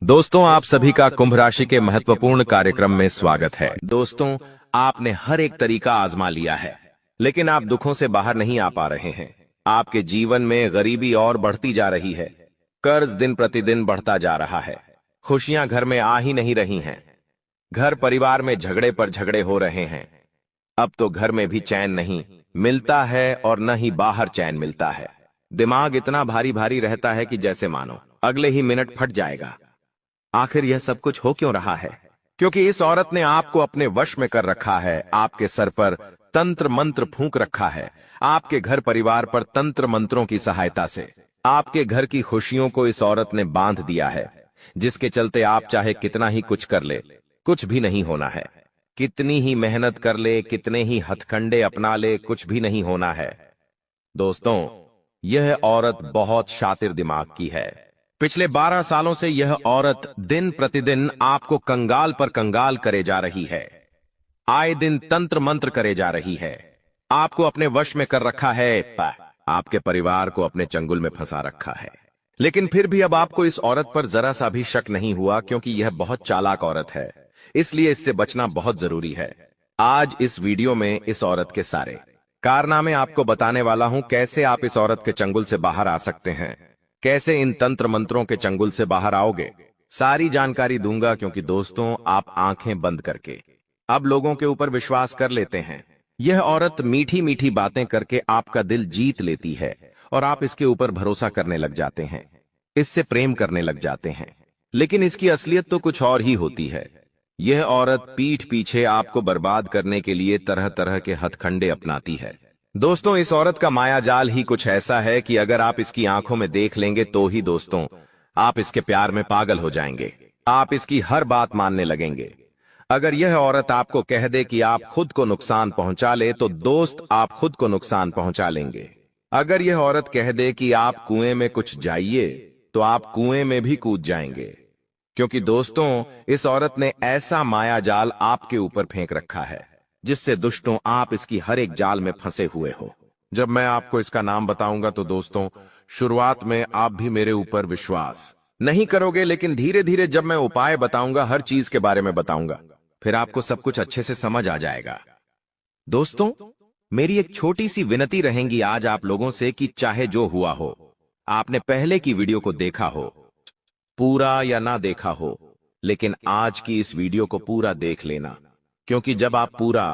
दोस्तों, आप सभी का कुंभ राशि के महत्वपूर्ण कार्यक्रम में स्वागत है। दोस्तों, आपने हर एक तरीका आजमा लिया है, लेकिन आप दुखों से बाहर नहीं आ पा रहे हैं। आपके जीवन में गरीबी और बढ़ती जा रही है। कर्ज दिन प्रतिदिन बढ़ता जा रहा है। खुशियां घर में आ ही नहीं रही हैं। घर परिवार में झगड़े पर झगड़े हो रहे हैं। अब तो घर में भी चैन नहीं मिलता है और न ही बाहर चैन मिलता है। दिमाग इतना भारी भारी रहता है कि जैसे मानो अगले ही मिनट फट जाएगा। आखिर यह सब कुछ हो क्यों रहा है? क्योंकि इस औरत ने आपको अपने वश में कर रखा है। आपके सर पर तंत्र मंत्र फूंक रखा है। आपके घर परिवार पर तंत्र मंत्रों की सहायता से आपके घर की खुशियों को इस औरत ने बांध दिया है, जिसके चलते आप चाहे कितना ही कुछ कर ले, कुछ भी नहीं होना है। कितनी ही मेहनत कर ले, कितने ही हथकंडे अपना ले, कुछ भी नहीं होना है। दोस्तों, यह औरत बहुत शातिर दिमाग की है। पिछले 12 सालों से यह औरत दिन प्रतिदिन आपको कंगाल पर कंगाल करे जा रही है। आए दिन तंत्र मंत्र करे जा रही है। आपको अपने वश में कर रखा है, आपके परिवार को अपने चंगुल में फंसा रखा है। लेकिन फिर भी अब आपको इस औरत पर जरा सा भी शक नहीं हुआ, क्योंकि यह बहुत चालाक औरत है। इसलिए इससे बचना बहुत जरूरी है। आज इस वीडियो में इस औरत के सारे कारनामे आपको बताने वाला हूं। कैसे आप इस औरत के चंगुल से बाहर आ सकते हैं, कैसे इन तंत्र मंत्रों के चंगुल से बाहर आओगे, सारी जानकारी दूंगा। क्योंकि दोस्तों, आप आंखें बंद करके अब लोगों के ऊपर विश्वास कर लेते हैं। यह औरत मीठी मीठी बातें करके आपका दिल जीत लेती है और आप इसके ऊपर भरोसा करने लग जाते हैं, इससे प्रेम करने लग जाते हैं। लेकिन इसकी असलियत तो कुछ और ही होती है। यह औरत पीठ पीछे आपको बर्बाद करने के लिए तरह तरह के हथकंडे अपनाती है। दोस्तों, इस औरत का माया जाल ही कुछ ऐसा है कि अगर आप इसकी आंखों में देख लेंगे तो ही दोस्तों आप इसके प्यार में पागल हो जाएंगे। आप इसकी हर बात मानने लगेंगे। अगर यह औरत आपको कह दे कि आप खुद को नुकसान पहुंचा ले, तो दोस्त आप खुद को नुकसान पहुंचा लेंगे। अगर यह औरत कह दे कि आप कुएं में कुछ जाइए, तो आप कुएं में भी कूद जाएंगे। क्योंकि दोस्तों, इस औरत ने ऐसा माया जाल आपके ऊपर फेंक रखा है, जिससे दुष्टों आप इसकी हर एक जाल में फंसे हुए हो। जब मैं आपको इसका नाम बताऊंगा तो दोस्तों, शुरुआत में आप भी मेरे ऊपर विश्वास नहीं करोगे, लेकिन धीरे धीरे जब मैं उपाय बताऊंगा, हर चीज के बारे में बताऊंगा, फिर आपको सब कुछ अच्छे से समझ आ जाएगा। दोस्तों, मेरी एक छोटी सी विनती रहेगी आज आप लोगों से कि चाहे जो हुआ हो, आपने पहले की वीडियो को देखा हो पूरा या ना देखा हो, लेकिन आज की इस वीडियो को पूरा देख लेना। क्योंकि जब आप पूरा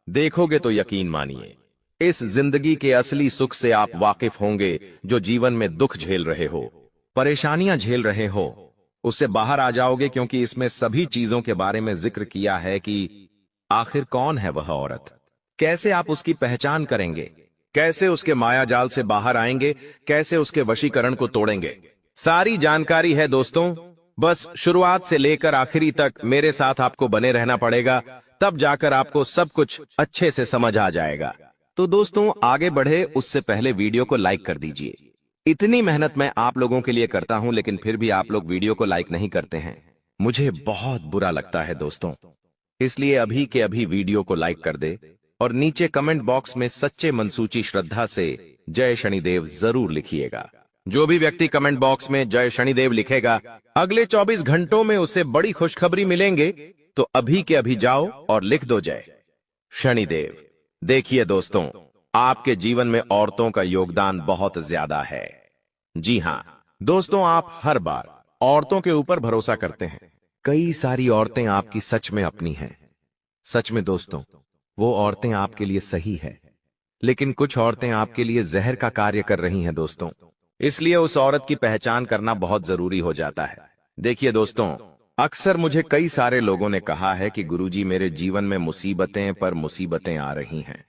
देखोगे तो यकीन मानिए, इस जिंदगी के असली सुख से आप वाकिफ होंगे। जो जीवन में दुख झेल रहे हो, परेशानियां झेल रहे हो, उससे बाहर आ जाओगे। क्योंकि इसमें सभी चीजों के बारे में जिक्र किया है कि आखिर कौन है वह औरत, कैसे आप उसकी पहचान करेंगे, कैसे उसके माया जाल से बाहर आएंगे, कैसे उसके वशीकरण को तोड़ेंगे। सारी जानकारी है दोस्तों। बस शुरुआत से लेकर आखिरी तक मेरे साथ आपको बने रहना पड़ेगा, तब जाकर आपको सब कुछ अच्छे से समझ आ जाएगा। तो दोस्तों, आगे बढ़े उससे पहले वीडियो को लाइक कर दीजिए। इतनी मेहनत मैं आप लोगों के लिए करता हूं, लेकिन फिर भी आप लोग वीडियो को लाइक नहीं करते हैं। मुझे बहुत बुरा लगता है दोस्तों। इसलिए अभी के अभी वीडियो को लाइक कर दे और नीचे कमेंट बॉक्स में सच्चे मनसूची श्रद्धा से जय शनिदेव जरूर लिखिएगा। जो भी व्यक्ति कमेंट बॉक्स में जय शनिदेव लिखेगा, अगले 24 घंटों में उसे बड़ी खुशखबरी मिलेंगे। तो अभी के अभी जाओ और लिख दो जय शनिदेव। देखिए दोस्तों, आपके जीवन में औरतों का योगदान बहुत ज्यादा है। जी हां दोस्तों, आप हर बार औरतों के ऊपर भरोसा करते हैं। कई सारी औरतें आपकी सच में अपनी हैं। सच में दोस्तों, वो औरतें आपके लिए सही है, लेकिन कुछ औरतें आपके लिए जहर का कार्य कर रही हैं दोस्तों। इसलिए उस औरत की पहचान करना बहुत जरूरी हो जाता है। देखिए दोस्तों, अक्सर मुझे कई सारे लोगों ने कहा है कि गुरुजी, मेरे जीवन में मुसीबतें पर मुसीबतें आ रही हैं।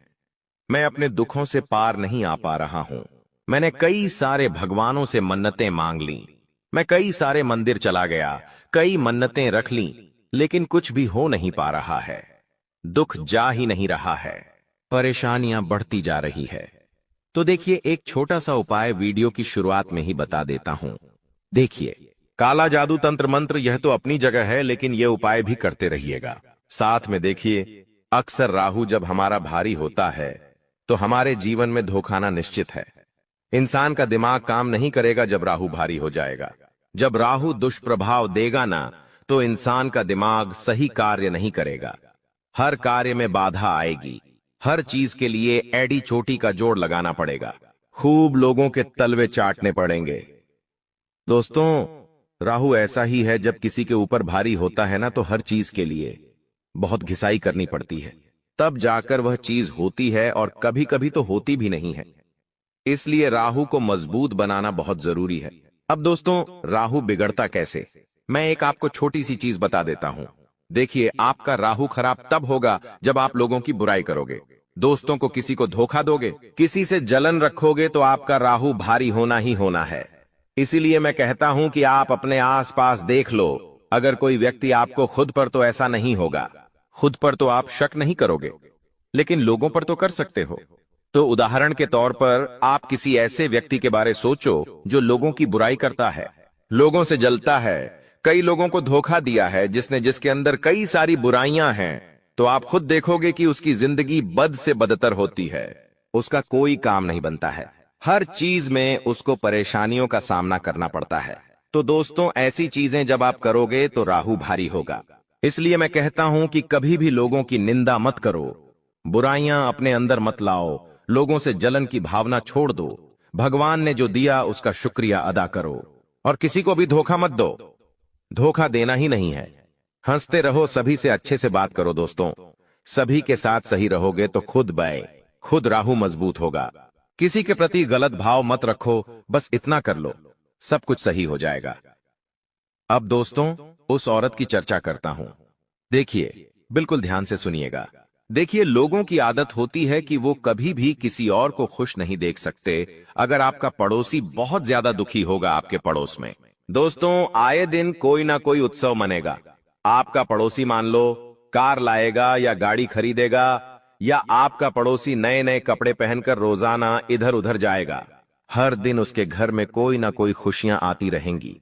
मैं अपने दुखों से पार नहीं आ पा रहा हूं। मैंने कई सारे भगवानों से मन्नतें मांग ली, मैं कई सारे मंदिर चला गया, कई मन्नतें रख ली, लेकिन कुछ भी हो नहीं पा रहा है। दुख जा ही नहीं रहा है, परेशानियां बढ़ती जा रही है। तो देखिए, एक छोटा सा उपाय वीडियो की शुरुआत में ही बता देता हूं। देखिए, काला जादू तंत्र मंत्र यह तो अपनी जगह है, लेकिन यह उपाय भी करते रहिएगा साथ में। देखिए, अक्सर राहु जब हमारा भारी होता है तो हमारे जीवन में धोखाना निश्चित है। इंसान का दिमाग काम नहीं करेगा जब राहु भारी हो जाएगा। जब राहु दुष्प्रभाव देगा ना, तो इंसान का दिमाग सही कार्य नहीं करेगा। हर कार्य में बाधा आएगी। हर चीज के लिए एड़ी चोटी का जोड़ लगाना पड़ेगा। खूब लोगों के तलवे चाटने पड़ेंगे। दोस्तों, राहु ऐसा ही है, जब किसी के ऊपर भारी होता है ना, तो हर चीज के लिए बहुत घिसाई करनी पड़ती है, तब जाकर वह चीज होती है, और कभी कभी तो होती भी नहीं है। इसलिए राहु को मजबूत बनाना बहुत जरूरी है। अब दोस्तों, राहु बिगड़ता कैसे, मैं एक आपको छोटी सी चीज बता देता हूं। देखिए, आपका राहु खराब तब होगा जब आप लोगों की बुराई करोगे, दोस्तों को किसी को धोखा दोगे, किसी से जलन रखोगे, तो आपका राहु भारी होना ही होना है। इसीलिए मैं कहता हूं कि आप अपने आसपास देख लो। अगर कोई व्यक्ति आपको, खुद पर तो ऐसा नहीं होगा, खुद पर तो आप शक नहीं करोगे, लेकिन लोगों पर तो कर सकते हो। तो उदाहरण के तौर पर आप किसी ऐसे व्यक्ति के बारे सोचो जो लोगों की बुराई करता है, लोगों से जलता है, कई लोगों को धोखा दिया है, जिसके अंदर कई सारी बुराइयां हैं, तो आप खुद देखोगे कि उसकी जिंदगी बद से बदतर होती है। उसका कोई काम नहीं बनता है, हर चीज में उसको परेशानियों का सामना करना पड़ता है। तो दोस्तों, ऐसी चीजें जब आप करोगे तो राहु भारी होगा। इसलिए मैं कहता हूं कि कभी भी लोगों की निंदा मत करो, बुराइयां अपने अंदर मत लाओ, लोगों से जलन की भावना छोड़ दो। भगवान ने जो दिया उसका शुक्रिया अदा करो, और किसी को भी धोखा मत दो। धोखा देना ही नहीं है। हंसते रहो, सभी से अच्छे से बात करो। दोस्तों, सभी के साथ सही रहोगे तो खुद राहु मजबूत होगा। किसी के प्रति गलत भाव मत रखो, बस इतना कर लो, सब कुछ सही हो जाएगा। अब दोस्तों, उस औरत की चर्चा करता हूं। देखिए, बिल्कुल ध्यान से सुनिएगा। देखिए, लोगों की आदत होती है कि वो कभी भी किसी और को खुश नहीं देख सकते। अगर आपका पड़ोसी बहुत ज्यादा दुखी होगा आपके पड़ोस में, दोस्तों, आए दिन कोई ना कोई उत्सव मनेगा। आपका पड़ोसी मान लो कार लाएगा या गाड़ी खरीदेगा, या आपका पड़ोसी नए नए कपड़े पहनकर रोजाना इधर उधर जाएगा। हर दिन उसके घर में कोई ना कोई खुशियां आती रहेंगी।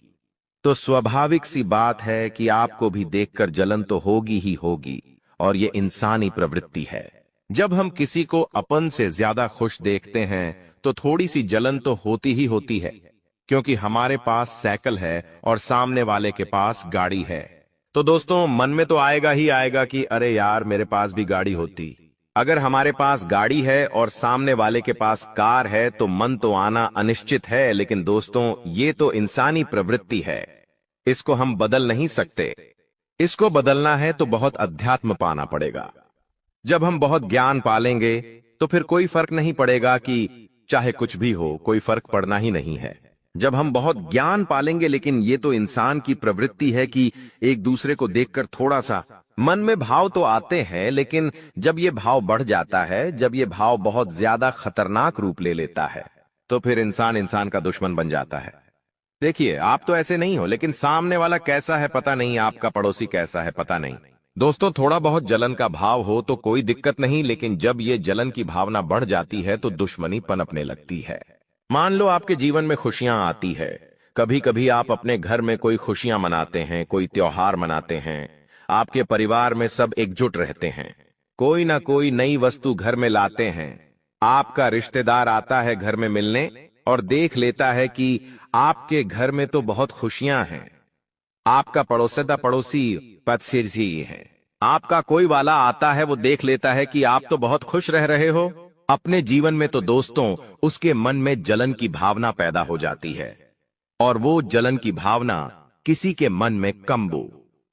तो स्वाभाविक सी बात है कि आपको भी देखकर जलन तो होगी ही होगी, और ये इंसानी प्रवृत्ति है। जब हम किसी को अपन से ज्यादा खुश देखते हैं तो थोड़ी सी जलन तो होती ही होती है, क्योंकि हमारे पास साइकिल है और सामने वाले के पास गाड़ी है। तो दोस्तों, मन में तो आएगा ही आएगा कि अरे यार, मेरे पास भी गाड़ी होती। अगर हमारे पास गाड़ी है और सामने वाले के पास कार है तो मन तो आना अनिश्चित है। लेकिन दोस्तों, ये तो इंसानी प्रवृत्ति है, इसको हम बदल नहीं सकते। इसको बदलना है तो बहुत अध्यात्म पाना पड़ेगा। जब हम बहुत ज्ञान पालेंगे तो फिर कोई फर्क नहीं पड़ेगा, कि चाहे कुछ भी हो, कोई फर्क पड़ना ही नहीं है जब हम बहुत ज्ञान पालेंगे। लेकिन ये तो इंसान की प्रवृत्ति है कि एक दूसरे को देखकर थोड़ा सा मन में भाव तो आते हैं, लेकिन जब ये भाव बढ़ जाता है, जब ये भाव बहुत ज्यादा खतरनाक रूप ले लेता है, तो फिर इंसान का दुश्मन बन जाता है। देखिए, आप तो ऐसे नहीं हो, लेकिन सामने वाला कैसा है पता नहीं, आपका पड़ोसी कैसा है पता नहीं। दोस्तों, थोड़ा बहुत जलन का भाव हो तो कोई दिक्कत नहीं, लेकिन जब ये जलन की भावना बढ़ जाती है तो दुश्मनी पनपने लगती है। मान लो आपके जीवन में खुशियां आती है, कभी कभी आप अपने घर में कोई खुशियां मनाते हैं, कोई त्योहार मनाते हैं, आपके परिवार में सब एकजुट रहते हैं, कोई ना कोई नई वस्तु घर में लाते हैं। आपका रिश्तेदार आता है घर में मिलने और देख लेता है कि आपके घर में तो बहुत खुशियां हैं। आपका पड़ोसी पड़ोसी है, आपका कोई वाला आता है, वो देख लेता है कि आप तो बहुत खुश रह रहे हो अपने जीवन में, तो दोस्तों, उसके मन में जलन की भावना पैदा हो जाती है। और वो जलन की भावना किसी के मन में कम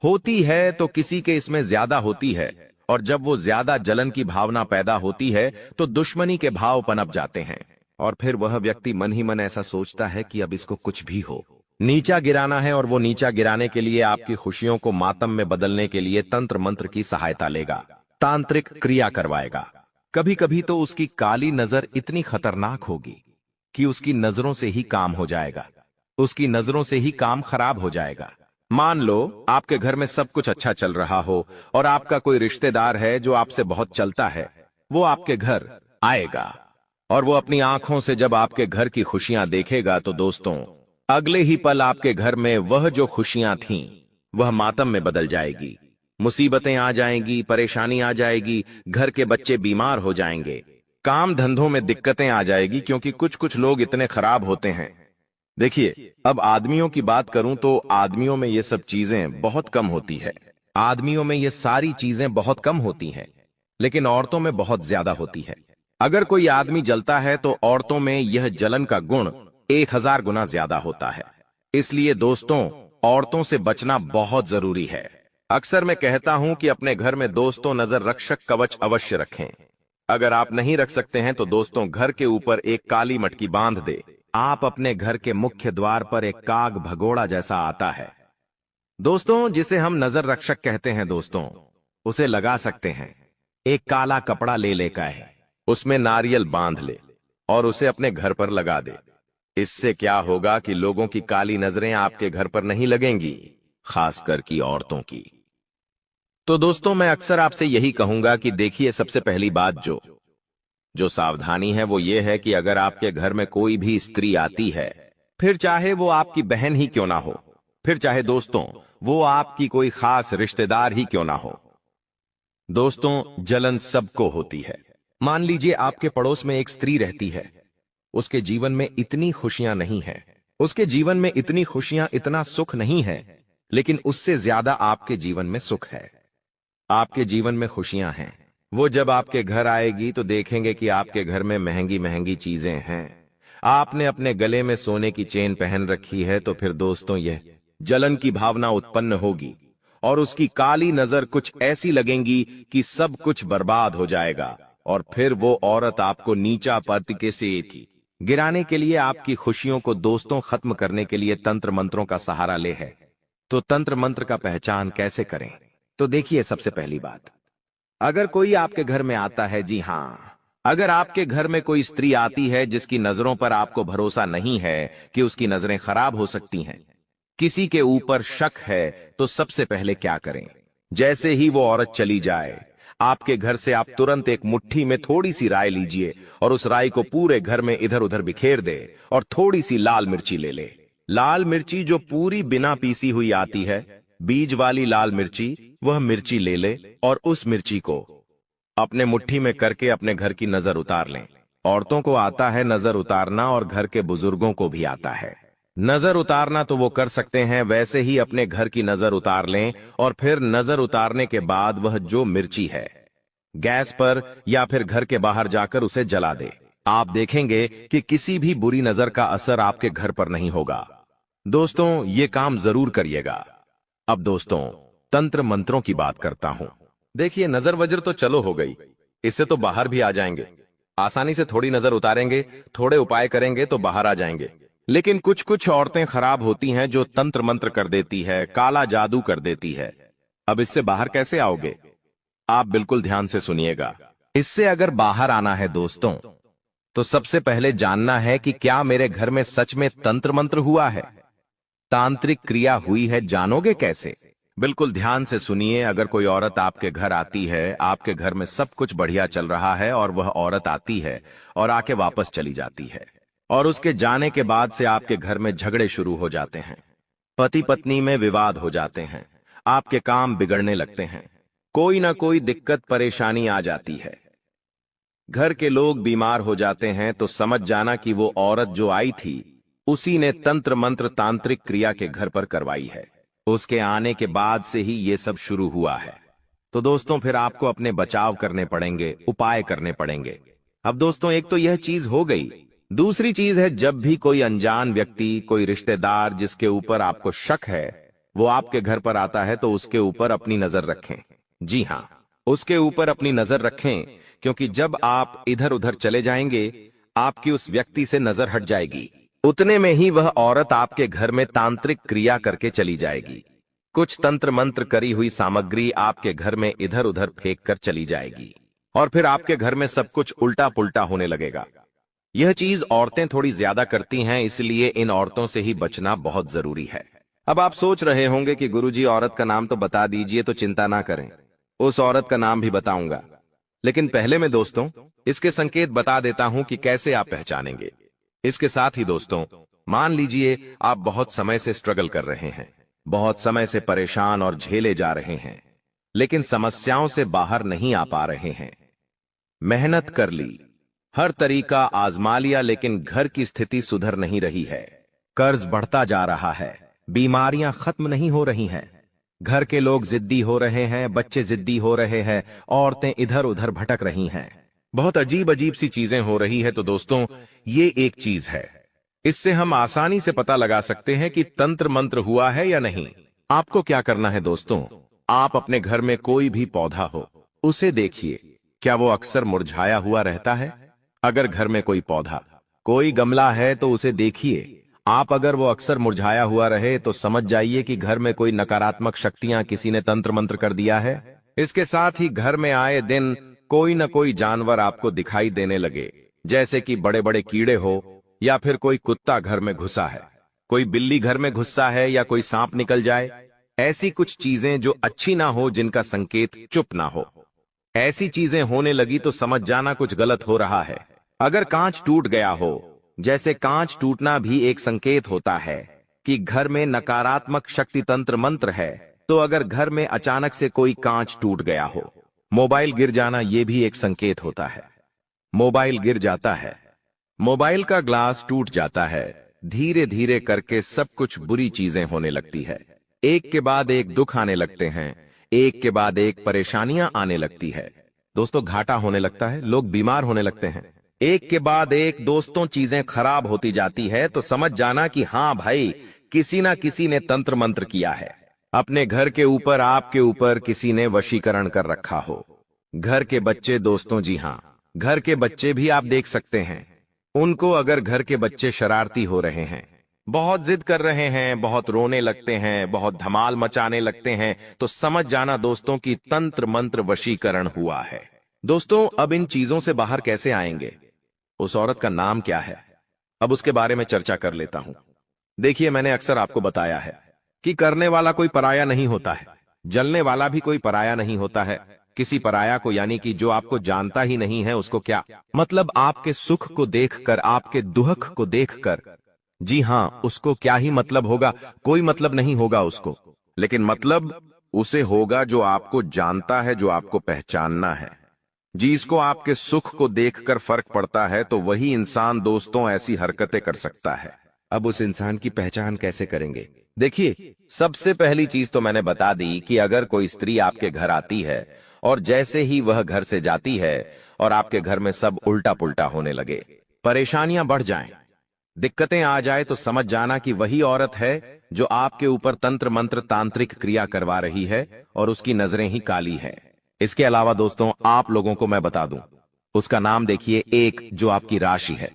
होती है तो किसी के इसमें ज्यादा होती है। और जब वो ज्यादा जलन की भावना पैदा होती है तो दुश्मनी के भाव पनप जाते हैं, और फिर वह व्यक्ति मन ही मन ऐसा सोचता है कि अब इसको कुछ भी हो नीचा गिराना है, और वो नीचा गिराने के लिए आपकी खुशियों को मातम में बदलने के लिए तंत्र मंत्र की सहायता लेगा, तांत्रिक क्रिया करवाएगा। कभी कभी तो उसकी काली नजर इतनी खतरनाक होगी कि उसकी नजरों से ही काम हो जाएगा, उसकी नजरों से ही काम खराब हो जाएगा। मान लो आपके घर में सब कुछ अच्छा चल रहा हो और आपका कोई रिश्तेदार है जो आपसे बहुत चलता है, वो आपके घर आएगा और वो अपनी आंखों से जब आपके घर की खुशियां देखेगा तो दोस्तों, अगले ही पल आपके घर में वह जो खुशियां थीं वह मातम में बदल जाएगी। मुसीबतें आ जाएंगी, परेशानी आ जाएगी, घर के बच्चे बीमार हो जाएंगे, काम धंधों में दिक्कतें आ जाएगी, क्योंकि कुछ कुछ लोग इतने खराब होते हैं देखिए, अब आदमियों की बात करूं तो आदमियों में ये सब चीजें बहुत कम होती है। आदमियों में ये सारी चीजें बहुत कम होती हैं, लेकिन औरतों में बहुत ज्यादा होती है। अगर कोई आदमी जलता है तो औरतों में यह जलन का गुण 1000 गुना ज्यादा होता है। इसलिए दोस्तों, औरतों से बचना बहुत जरूरी है। अक्सर मैं कहता हूं कि अपने घर में दोस्तों नजर रक्षक कवच अवश्य रखें। अगर आप नहीं रख सकते हैं तो दोस्तों घर के ऊपर एक काली मटकी बांध दे। आप अपने घर के मुख्य द्वार पर एक काग भगोड़ा जैसा आता है दोस्तों, जिसे हम नजर रक्षक कहते हैं दोस्तों, उसे लगा सकते हैं। एक काला कपड़ा ले लेकर है, उसमें नारियल बांध ले और उसे अपने घर पर लगा दे। इससे क्या होगा कि लोगों की काली नजरें आपके घर पर नहीं लगेंगी, खासकर की औरतों की। तो दोस्तों, मैं अक्सर आपसे यही कहूंगा कि देखिए, सबसे पहली बात जो सावधानी है वो ये है कि अगर आपके घर में कोई भी स्त्री आती है, फिर चाहे वो आपकी बहन ही क्यों ना हो, फिर चाहे दोस्तों वो आपकी कोई खास रिश्तेदार ही क्यों ना हो, दोस्तों जलन सबको होती है। मान लीजिए आपके पड़ोस में एक स्त्री रहती है, उसके जीवन में इतनी खुशियां नहीं है, उसके जीवन में इतनी खुशियां, इतना सुख नहीं है, लेकिन उससे ज्यादा आपके जीवन में सुख है, आपके जीवन में खुशियां हैं। वो जब आपके घर आएगी तो देखेंगे कि आपके घर में महंगी महंगी चीजें हैं, आपने अपने गले में सोने की चेन पहन रखी है, तो फिर दोस्तों यह जलन की भावना उत्पन्न होगी और उसकी काली नजर कुछ ऐसी लगेंगी कि सब कुछ बर्बाद हो जाएगा। और फिर वो औरत आपको नीचा पटके से थी गिराने के लिए, आपकी खुशियों को दोस्तों खत्म करने के लिए तंत्र मंत्रों का सहारा ले है। तो तंत्र मंत्र का पहचान कैसे करें? तो देखिए, सबसे पहली बात, अगर कोई आपके घर में आता है, जी हां, अगर आपके घर में कोई स्त्री आती है जिसकी नजरों पर आपको भरोसा नहीं है कि उसकी नजरें खराब हो सकती हैं, किसी के ऊपर शक है, तो सबसे पहले क्या करें? जैसे ही वो औरत चली जाए, आपके घर से आप तुरंत एक मुट्ठी में थोड़ी सी राई लीजिए और उस राई को पूरे घर में इधर उधर बिखेर दे और थोड़ी सी लाल मिर्ची ले ले। लाल मिर्ची जो पूरी बिना पीसी हुई आती है, बीज वाली लाल मिर्ची, वह मिर्ची ले ले और उस मिर्ची को अपने मुट्ठी में करके अपने घर की नजर उतार लें। औरतों को आता है नजर उतारना और घर के बुजुर्गों को भी आता है नजर उतारना, तो वो कर सकते हैं। वैसे ही अपने घर की नजर उतार लें और फिर नजर उतारने के बाद वह जो मिर्ची है, गैस पर या फिर घर के बाहर जाकर उसे जला दे। आप देखेंगे कि किसी भी बुरी नजर का असर आपके घर पर नहीं होगा। दोस्तों, ये काम जरूर करिएगा। अब दोस्तों, तंत्र मंत्रों की बात करता हूं। देखिए, नजर वजर तो चलो हो गई, इससे तो बाहर भी आ जाएंगे। आसानी से थोड़ी नजर उतारेंगे, थोड़े उपाय करेंगे तो बाहर आ जाएंगे। लेकिन कुछ कुछ औरतें खराब होती हैं जो तंत्र मंत्र कर देती है, काला जादू कर देती है। अब इससे बाहर कैसे आओगे? आप बिल्कुल ध्यान से सुनिएगा। इससे अगर बाहर आना है दोस्तों, तो सबसे पहले जानना है कि क्या मेरे घर में सच में तंत्र मंत्र हुआ है, तांत्रिक क्रिया हुई है। जानोगे कैसे? बिल्कुल ध्यान से सुनिए। अगर कोई औरत आपके घर आती है, आपके घर में सब कुछ बढ़िया चल रहा है और वह औरत आती है और आके वापस चली जाती है, और उसके जाने के बाद से आपके घर में झगड़े शुरू हो जाते हैं, पति पत्नी में विवाद हो जाते हैं, आपके काम बिगड़ने लगते हैं, कोई ना कोई दिक्कत परेशानी आ जाती है, घर के लोग बीमार हो जाते हैं, तो समझ जाना कि वो औरत जो आई थी, उसी ने तंत्र मंत्र तांत्रिक क्रिया के घर पर करवाई है। उसके आने के बाद से ही ये सब शुरू हुआ है। तो दोस्तों, फिर आपको अपने बचाव करने पड़ेंगे, उपाय करने पड़ेंगे। अब दोस्तों, एक तो यह चीज हो गई। दूसरी चीज है, जब भी कोई अनजान व्यक्ति, कोई रिश्तेदार जिसके ऊपर आपको शक है, वो आपके घर पर आता है, तो उसके ऊपर अपनी नजर रखें। जी हां, उसके ऊपर अपनी नजर रखें, क्योंकि जब आप इधर उधर चले जाएंगे, आपकी उस व्यक्ति से नजर हट जाएगी। उतने में ही वह औरत आपके घर में तांत्रिक क्रिया करके चली जाएगी। कुछ तंत्र मंत्र करी हुई सामग्री आपके घर में इधर उधर फेंक कर चली जाएगी, और फिर आपके घर में सब कुछ उल्टा पुल्टा होने लगेगा। यह चीज औरतें थोड़ी ज्यादा करती हैं, इसलिए इन औरतों से ही बचना बहुत जरूरी है। अब आप सोच रहे होंगे कि गुरुजी, औरत का नाम तो बता दीजिए। तो चिंता ना करें, उस औरत का नाम भी बताऊंगा, लेकिन पहले मैं दोस्तों इसके संकेत बता देता हूं कि कैसे आप पहचानेंगे। इसके साथ ही दोस्तों, मान लीजिए आप बहुत समय से स्ट्रगल कर रहे हैं, बहुत समय से परेशान और झेले जा रहे हैं, लेकिन समस्याओं से बाहर नहीं आ पा रहे हैं। मेहनत कर ली, हर तरीका आजमा लिया, लेकिन घर की स्थिति सुधर नहीं रही है। कर्ज बढ़ता जा रहा है, बीमारियां खत्म नहीं हो रही हैं, घर के लोग जिद्दी हो रहे हैं, बच्चे जिद्दी हो रहे हैं, औरतें इधर उधर भटक रही हैं, बहुत अजीब अजीब सी चीजें हो रही है। तो दोस्तों, ये एक चीज है, इससे हम आसानी से पता लगा सकते हैं कि तंत्र मंत्र हुआ है या नहीं। आपको क्या करना है दोस्तों, आप अपने घर में कोई भी पौधा हो उसे देखिए, क्या वो अक्सर मुरझाया हुआ रहता है? अगर घर में कोई पौधा, कोई गमला है तो उसे देखिए, आप अगर वो अक्सर मुरझाया हुआ रहे तो समझ जाइए कि घर में कोई नकारात्मक शक्तियां किसी ने तंत्र मंत्र कर दिया है। इसके साथ ही घर में आए दिन कोई न कोई जानवर आपको दिखाई देने लगे, जैसे कि बड़े बड़े कीड़े हो, या फिर कोई कुत्ता घर में घुसा है, कोई बिल्ली घर में घुसा है, या कोई सांप निकल जाए, ऐसी कुछ चीजें जो अच्छी ना हो, जिनका संकेत चुप ना हो, ऐसी चीजें होने लगी तो समझ जाना कुछ गलत हो रहा है। अगर कांच टूट गया हो, जैसे कांच टूटना भी एक संकेत होता है कि घर में नकारात्मक शक्ति तंत्र मंत्र है, तो अगर घर में अचानक से कोई कांच टूट गया हो, मोबाइल गिर जाना, यह भी एक संकेत होता है। मोबाइल गिर जाता है, मोबाइल का ग्लास टूट जाता है, धीरे धीरे करके सब कुछ बुरी चीजें होने लगती है, एक के बाद एक दुख आने लगते हैं, एक के बाद एक परेशानियां आने लगती है दोस्तों, घाटा होने लगता है, लोग बीमार होने लगते हैं, एक के बाद एक दोस्तों चीजें खराब होती जाती है। तो समझ जाना कि हाँ भाई, किसी ना किसी ने तंत्र मंत्र किया है, अपने घर के ऊपर, आपके ऊपर किसी ने वशीकरण कर रखा हो। घर के बच्चे दोस्तों, जी हाँ, घर के बच्चे भी आप देख सकते हैं, उनको अगर घर के बच्चे शरारती हो रहे हैं, बहुत जिद कर रहे हैं, बहुत रोने लगते हैं, बहुत धमाल मचाने लगते हैं, तो समझ जाना दोस्तों कि तंत्र मंत्र वशीकरण हुआ है। दोस्तों, अब इन चीजों से बाहर कैसे आएंगे? उस औरत का नाम क्या है? अब उसके बारे में चर्चा कर लेता हूं। देखिए, मैंने अक्सर आपको बताया है कि करने वाला कोई पराया नहीं होता है, जलने वाला भी कोई पराया नहीं होता है। किसी पराया को, यानी कि जो आपको जानता ही नहीं है, उसको क्या मतलब? आपके सुख को देखकर, आपके दुख को देखकर, जी हां, उसको क्या ही मतलब होगा? कोई मतलब नहीं होगा उसको, लेकिन मतलब उसे होगा जो आपको जानता है, जो आपको पहचानना है। जिसको आपके सुख को देखकर फर्क पड़ता है, तो वही इंसान दोस्तों ऐसी हरकतें कर सकता है। अब उस इंसान की पहचान कैसे करेंगे? देखिए, सबसे पहली चीज तो मैंने बता दी कि अगर कोई स्त्री आपके घर आती है और जैसे ही वह घर से जाती है और आपके घर में सब उल्टा पुल्टा होने लगे, परेशानियां बढ़ जाएं, दिक्कतें आ जाए, तो समझ जाना कि वही औरत है जो आपके ऊपर तंत्र मंत्र तांत्रिक क्रिया करवा रही है, और उसकी नजरें ही काली है। इसके अलावा दोस्तों, आप लोगों को मैं बता दूं, उसका नाम देखिए, एक जो आपकी राशि है,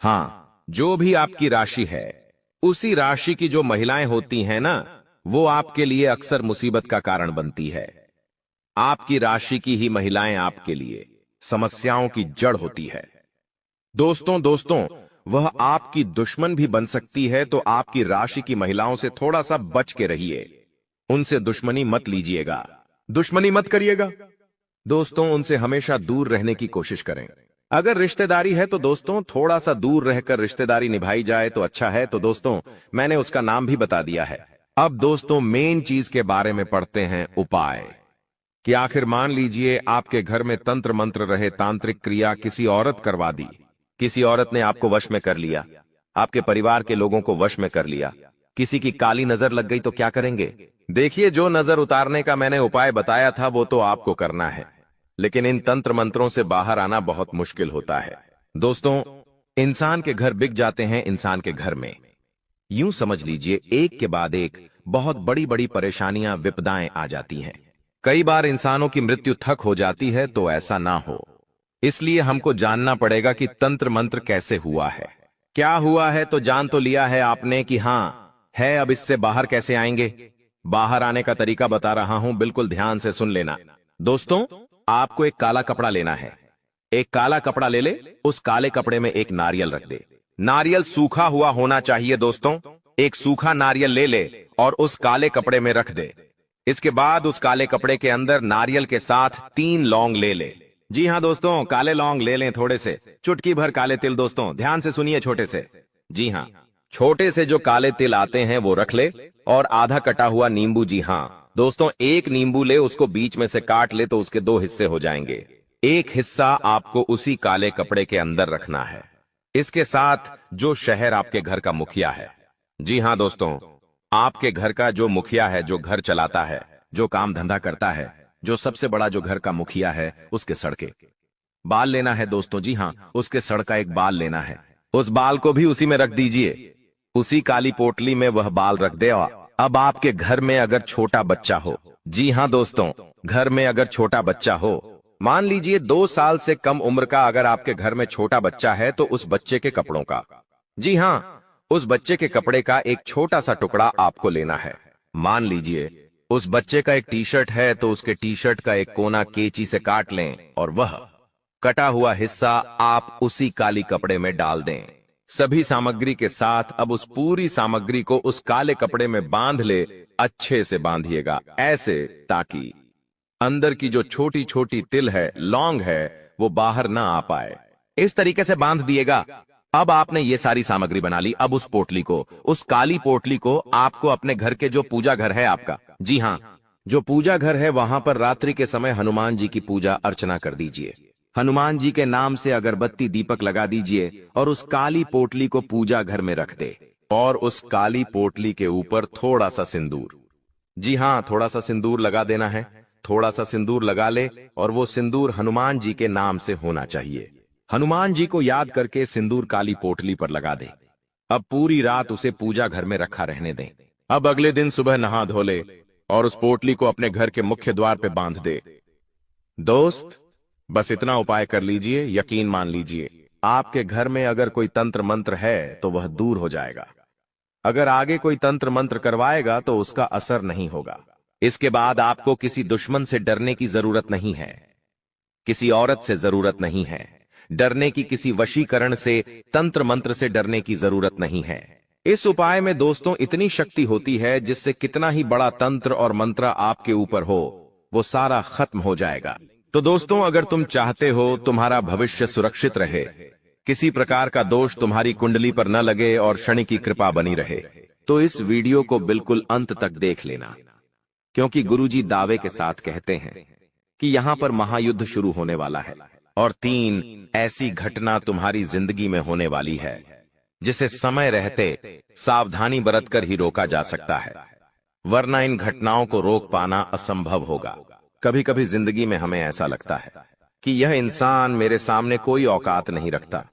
हाँ, जो भी आपकी राशि है, उसी राशि की जो महिलाएं होती हैं ना, वो आपके लिए अक्सर मुसीबत का कारण बनती है। आपकी राशि की ही महिलाएं आपके लिए समस्याओं की जड़ होती है। दोस्तों, वह आपकी दुश्मन भी बन सकती है, तो आपकी राशि की महिलाओं से थोड़ा सा बच के रहिए, उनसे दुश्मनी मत लीजिएगा, दुश्मनी मत करिएगा दोस्तों, उनसे हमेशा दूर रहने की कोशिश करें। अगर रिश्तेदारी है तो दोस्तों, थोड़ा सा दूर रहकर रिश्तेदारी निभाई जाए तो अच्छा है। तो दोस्तों, मैंने उसका नाम भी बता दिया है। अब दोस्तों, मेन चीज के बारे में पढ़ते हैं, उपाय। कि आखिर मान लीजिए आपके घर में तंत्र मंत्र रहे, तांत्रिक क्रिया किसी औरत करवा दी, किसी औरत ने आपको वश में कर लिया, आपके परिवार के लोगों को वश में कर लिया, किसी की काली नजर लग गई, तो क्या करेंगे? देखिए, जो नजर उतारने का मैंने उपाय बताया था वो तो आपको करना है, लेकिन इन तंत्र मंत्रों से बाहर आना बहुत मुश्किल होता है। दोस्तों, इंसान के घर बिक जाते हैं, इंसान के घर में यूं समझ लीजिए एक के बाद एक बहुत बड़ी बड़ी परेशानियां, विपदाएं आ जाती हैं। कई बार इंसानों की मृत्यु तक हो जाती है। तो ऐसा ना हो, इसलिए हमको जानना पड़ेगा कि तंत्र मंत्र कैसे हुआ है, क्या हुआ है। तो जान तो लिया है आपने कि हां है, अब इससे बाहर कैसे आएंगे? बाहर आने का तरीका बता रहा हूं, बिल्कुल ध्यान से सुन लेना। दोस्तों, आपको एक काला कपड़ा लेना है, एक काला कपड़ा ले ले, उस काले कपड़े में एक नारियल रख दे। नारियल सूखा हुआ होना चाहिए दोस्तों, एक सूखा नारियल ले ले और उस काले कपड़े में रख दे। इसके बाद उस काले कपड़े के अंदर नारियल के साथ 3 लौंग ले ले। जी हां दोस्तों, काले लौंग ले लें, थोड़े से, चुटकी भर काले तिल। दोस्तों ध्यान से सुनिए, छोटे से, जी हां, छोटे से जो काले तिल आते हैं वो रख ले, और आधा कटा हुआ नींबू। जी हां दोस्तों, एक नींबू ले, उसको बीच में से काट ले तो उसके 2 हिस्से हो जाएंगे। एक हिस्सा आपको उसी काले कपड़े के अंदर रखना है। इसके साथ जो शहर आपके घर का मुखिया है, जी हाँ दोस्तों, आपके घर का जो मुखिया है, जो घर चलाता है, जो काम धंधा करता है, जो सबसे बड़ा जो घर का मुखिया है, उसके सड़ के बाल लेना है दोस्तों। जी हाँ, उसके सड़ का एक बाल लेना है। उस बाल को भी उसी में रख दीजिए, उसी काली पोटली में वह बाल रख दे। अब आपके घर में अगर छोटा बच्चा हो, जी हाँ दोस्तों, घर में अगर छोटा बच्चा हो, मान लीजिए 2 साल से कम उम्र का, अगर आपके घर में छोटा बच्चा है तो उस बच्चे के कपड़ों का, जी हाँ, उस बच्चे के कपड़े का एक छोटा सा टुकड़ा आपको लेना है। मान लीजिए उस बच्चे का एक टी शर्ट है तो उसके टी शर्ट का एक कोना कैंची से काट लें और वह कटा हुआ हिस्सा आप उसी काली कपड़े में डाल दें। सभी सामग्री के साथ अब उस पूरी सामग्री को उस काले कपड़े में बांध ले। अच्छे से बांधिएगा, ऐसे ताकि अंदर की जो छोटी छोटी तिल है, लौंग है, वो बाहर ना आ पाए। इस तरीके से बांध दिएगा। अब आपने ये सारी सामग्री बना ली। अब उस पोटली को, उस काली पोटली को आपको अपने घर के जो पूजा घर है आपका, जी हाँ, जो पूजा घर है, वहां पर रात्रि के समय हनुमान जी की पूजा अर्चना कर दीजिए। हनुमान जी के नाम से अगरबत्ती दीपक लगा दीजिए और उस काली पोटली को पूजा घर में रख दे। और उस काली पोटली के ऊपर थोड़ा सा सिंदूर, जी हाँ, थोड़ा सा सिंदूर लगा देना है। थोड़ा सा सिंदूर लगा ले और वो सिंदूर हनुमान जी के नाम से होना चाहिए। हनुमान जी को याद करके सिंदूर काली पोटली पर लगा दे। अब पूरी रात उसे पूजा घर में रखा रहने दें। अब अगले दिन सुबह नहा धो ले और उस पोटली को अपने घर के मुख्य द्वार पे बांध दे। दोस्त, बस इतना उपाय कर लीजिए, यकीन मान लीजिए, आपके घर में अगर कोई तंत्र मंत्र है तो वह दूर हो जाएगा। अगर आगे कोई तंत्र मंत्र करवाएगा तो उसका असर नहीं होगा। इसके बाद आपको किसी दुश्मन से डरने की जरूरत नहीं है, किसी औरत से जरूरत नहीं है डरने की, किसी वशीकरण से, तंत्र मंत्र से डरने की जरूरत नहीं है। इस उपाय में दोस्तों इतनी शक्ति होती है जिससे कितना ही बड़ा तंत्र और मंत्र आपके ऊपर हो, वो सारा खत्म हो जाएगा। तो दोस्तों, अगर तुम चाहते हो तुम्हारा भविष्य सुरक्षित रहे, किसी प्रकार का दोष तुम्हारी कुंडली पर न लगे और शनि की कृपा बनी रहे, तो इस वीडियो को बिल्कुल अंत तक देख लेना, क्योंकि गुरुजी दावे के साथ कहते हैं कि यहाँ पर महायुद्ध शुरू होने वाला है और 3 ऐसी घटना तुम्हारी जिंदगी में होने वाली है जिसे समय रहते सावधानी बरतकर ही रोका जा सकता है, वरना इन घटनाओं को रोक पाना असंभव होगा। कभी कभी जिंदगी में हमें ऐसा लगता है कि यह इंसान मेरे सामने कोई औकात नहीं रखता,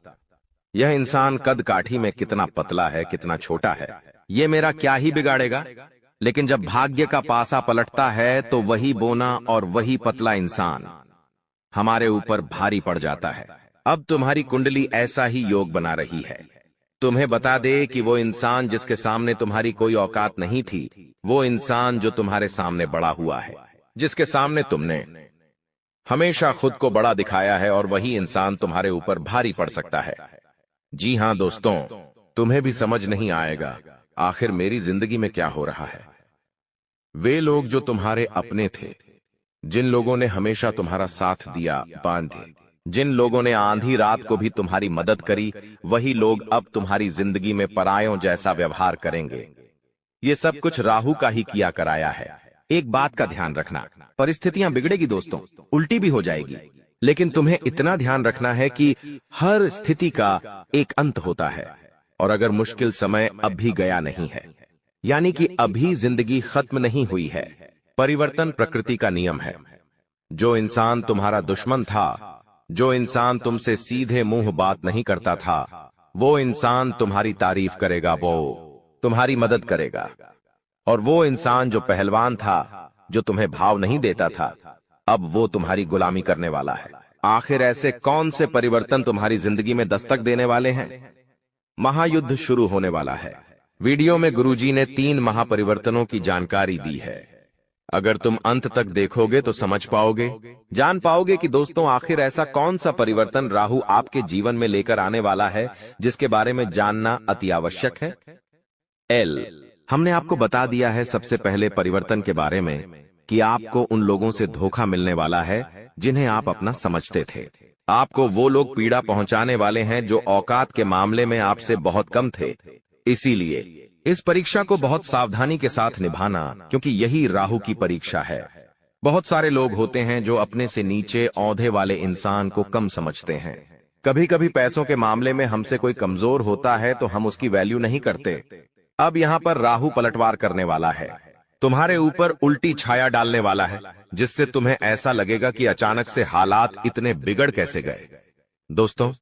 यह इंसान कद काठी में कितना पतला है, कितना छोटा है, ये मेरा क्या ही बिगाड़ेगा। लेकिन जब भाग्य का पासा पलटता है तो वही बोना और वही पतला इंसान हमारे ऊपर भारी पड़ जाता है। अब तुम्हारी कुंडली ऐसा ही योग बना रही है। तुम्हें बता दे कि वो इंसान जिसके सामने तुम्हारी कोई औकात नहीं थी, वो इंसान जो तुम्हारे सामने बड़ा हुआ है, जिसके सामने तुमने हमेशा खुद को बड़ा दिखाया है, और वही इंसान तुम्हारे ऊपर भारी पड़ सकता है। जी हाँ दोस्तों, तुम्हें भी समझ नहीं आएगा आखिर मेरी जिंदगी में क्या हो रहा है। वे लोग जो तुम्हारे अपने थे, जिन लोगों ने हमेशा तुम्हारा साथ दिया, बांधे, जिन लोगों ने आंधी रात को भी तुम्हारी मदद करी, वही लोग अब तुम्हारी जिंदगी में परायों जैसा व्यवहार करेंगे। ये सब कुछ राहु का ही किया कराया है। एक बात का ध्यान रखना, परिस्थितियां बिगड़ेगी दोस्तों, उल्टी भी हो जाएगी, लेकिन तुम्हें इतना ध्यान रखना है कि हर स्थिति का एक अंत होता है। और अगर मुश्किल समय अब भी गया नहीं है, यानी कि अभी जिंदगी खत्म नहीं हुई है, परिवर्तन प्रकृति का नियम है। जो इंसान तुम्हारा दुश्मन था, जो इंसान तुमसे सीधे मुंह बात नहीं करता था, वो इंसान तुम्हारी तारीफ करेगा, वो तुम्हारी मदद करेगा। और वो इंसान जो पहलवान था, जो तुम्हें भाव नहीं देता था, अब वो तुम्हारी गुलामी करने वाला है। आखिर ऐसे कौन से परिवर्तन तुम्हारी जिंदगी में दस्तक देने वाले हैं? महायुद्ध शुरू होने वाला है। वीडियो में गुरुजी ने 3 महापरिवर्तनों की जानकारी दी है। अगर तुम अंत तक देखोगे तो समझ पाओगे, जान पाओगे कि दोस्तों आखिर ऐसा कौन सा परिवर्तन राहु आपके जीवन में लेकर आने वाला है, जिसके बारे में जानना अति आवश्यक है। हमने आपको बता दिया है सबसे पहले परिवर्तन के बारे में कि आपको उन लोगों से धोखा मिलने वाला है जिन्हें आप अपना समझते थे। आपको वो लोग पीड़ा पहुंचाने वाले हैं जो औकात के मामले में आपसे बहुत कम थे। इसीलिए इस परीक्षा को बहुत सावधानी के साथ निभाना, क्योंकि यही राहु की परीक्षा है। बहुत सारे लोग होते हैं जो अपने से नीचे औंधे वाले इंसान को कम समझते हैं। कभी कभी पैसों के मामले में हमसे कोई कमजोर होता है तो हम उसकी वैल्यू नहीं करते, अब यहाँ पर राहु पलटवार करने वाला है, तुम्हारे ऊपर उल्टी छाया डालने वाला है, जिससे तुम्हें ऐसा लगेगा कि अचानक से हालात इतने बिगड़ कैसे गए। दोस्तों,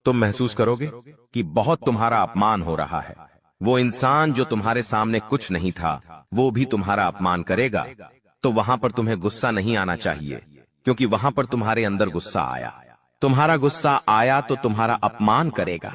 तुम महसूस करोगे कि बहुत तुम्हारा अपमान हो रहा है। वो इंसान जो तुम्हारे सामने कुछ नहीं था, वो भी तुम्हारा अपमान करेगा। तो वहां पर तुम्हें गुस्सा नहीं आना चाहिए, क्योंकि वहां पर तुम्हारे अंदर गुस्सा आया। तुम्हारा गुस्सा आया तो तुम्हारा अपमान करेगा।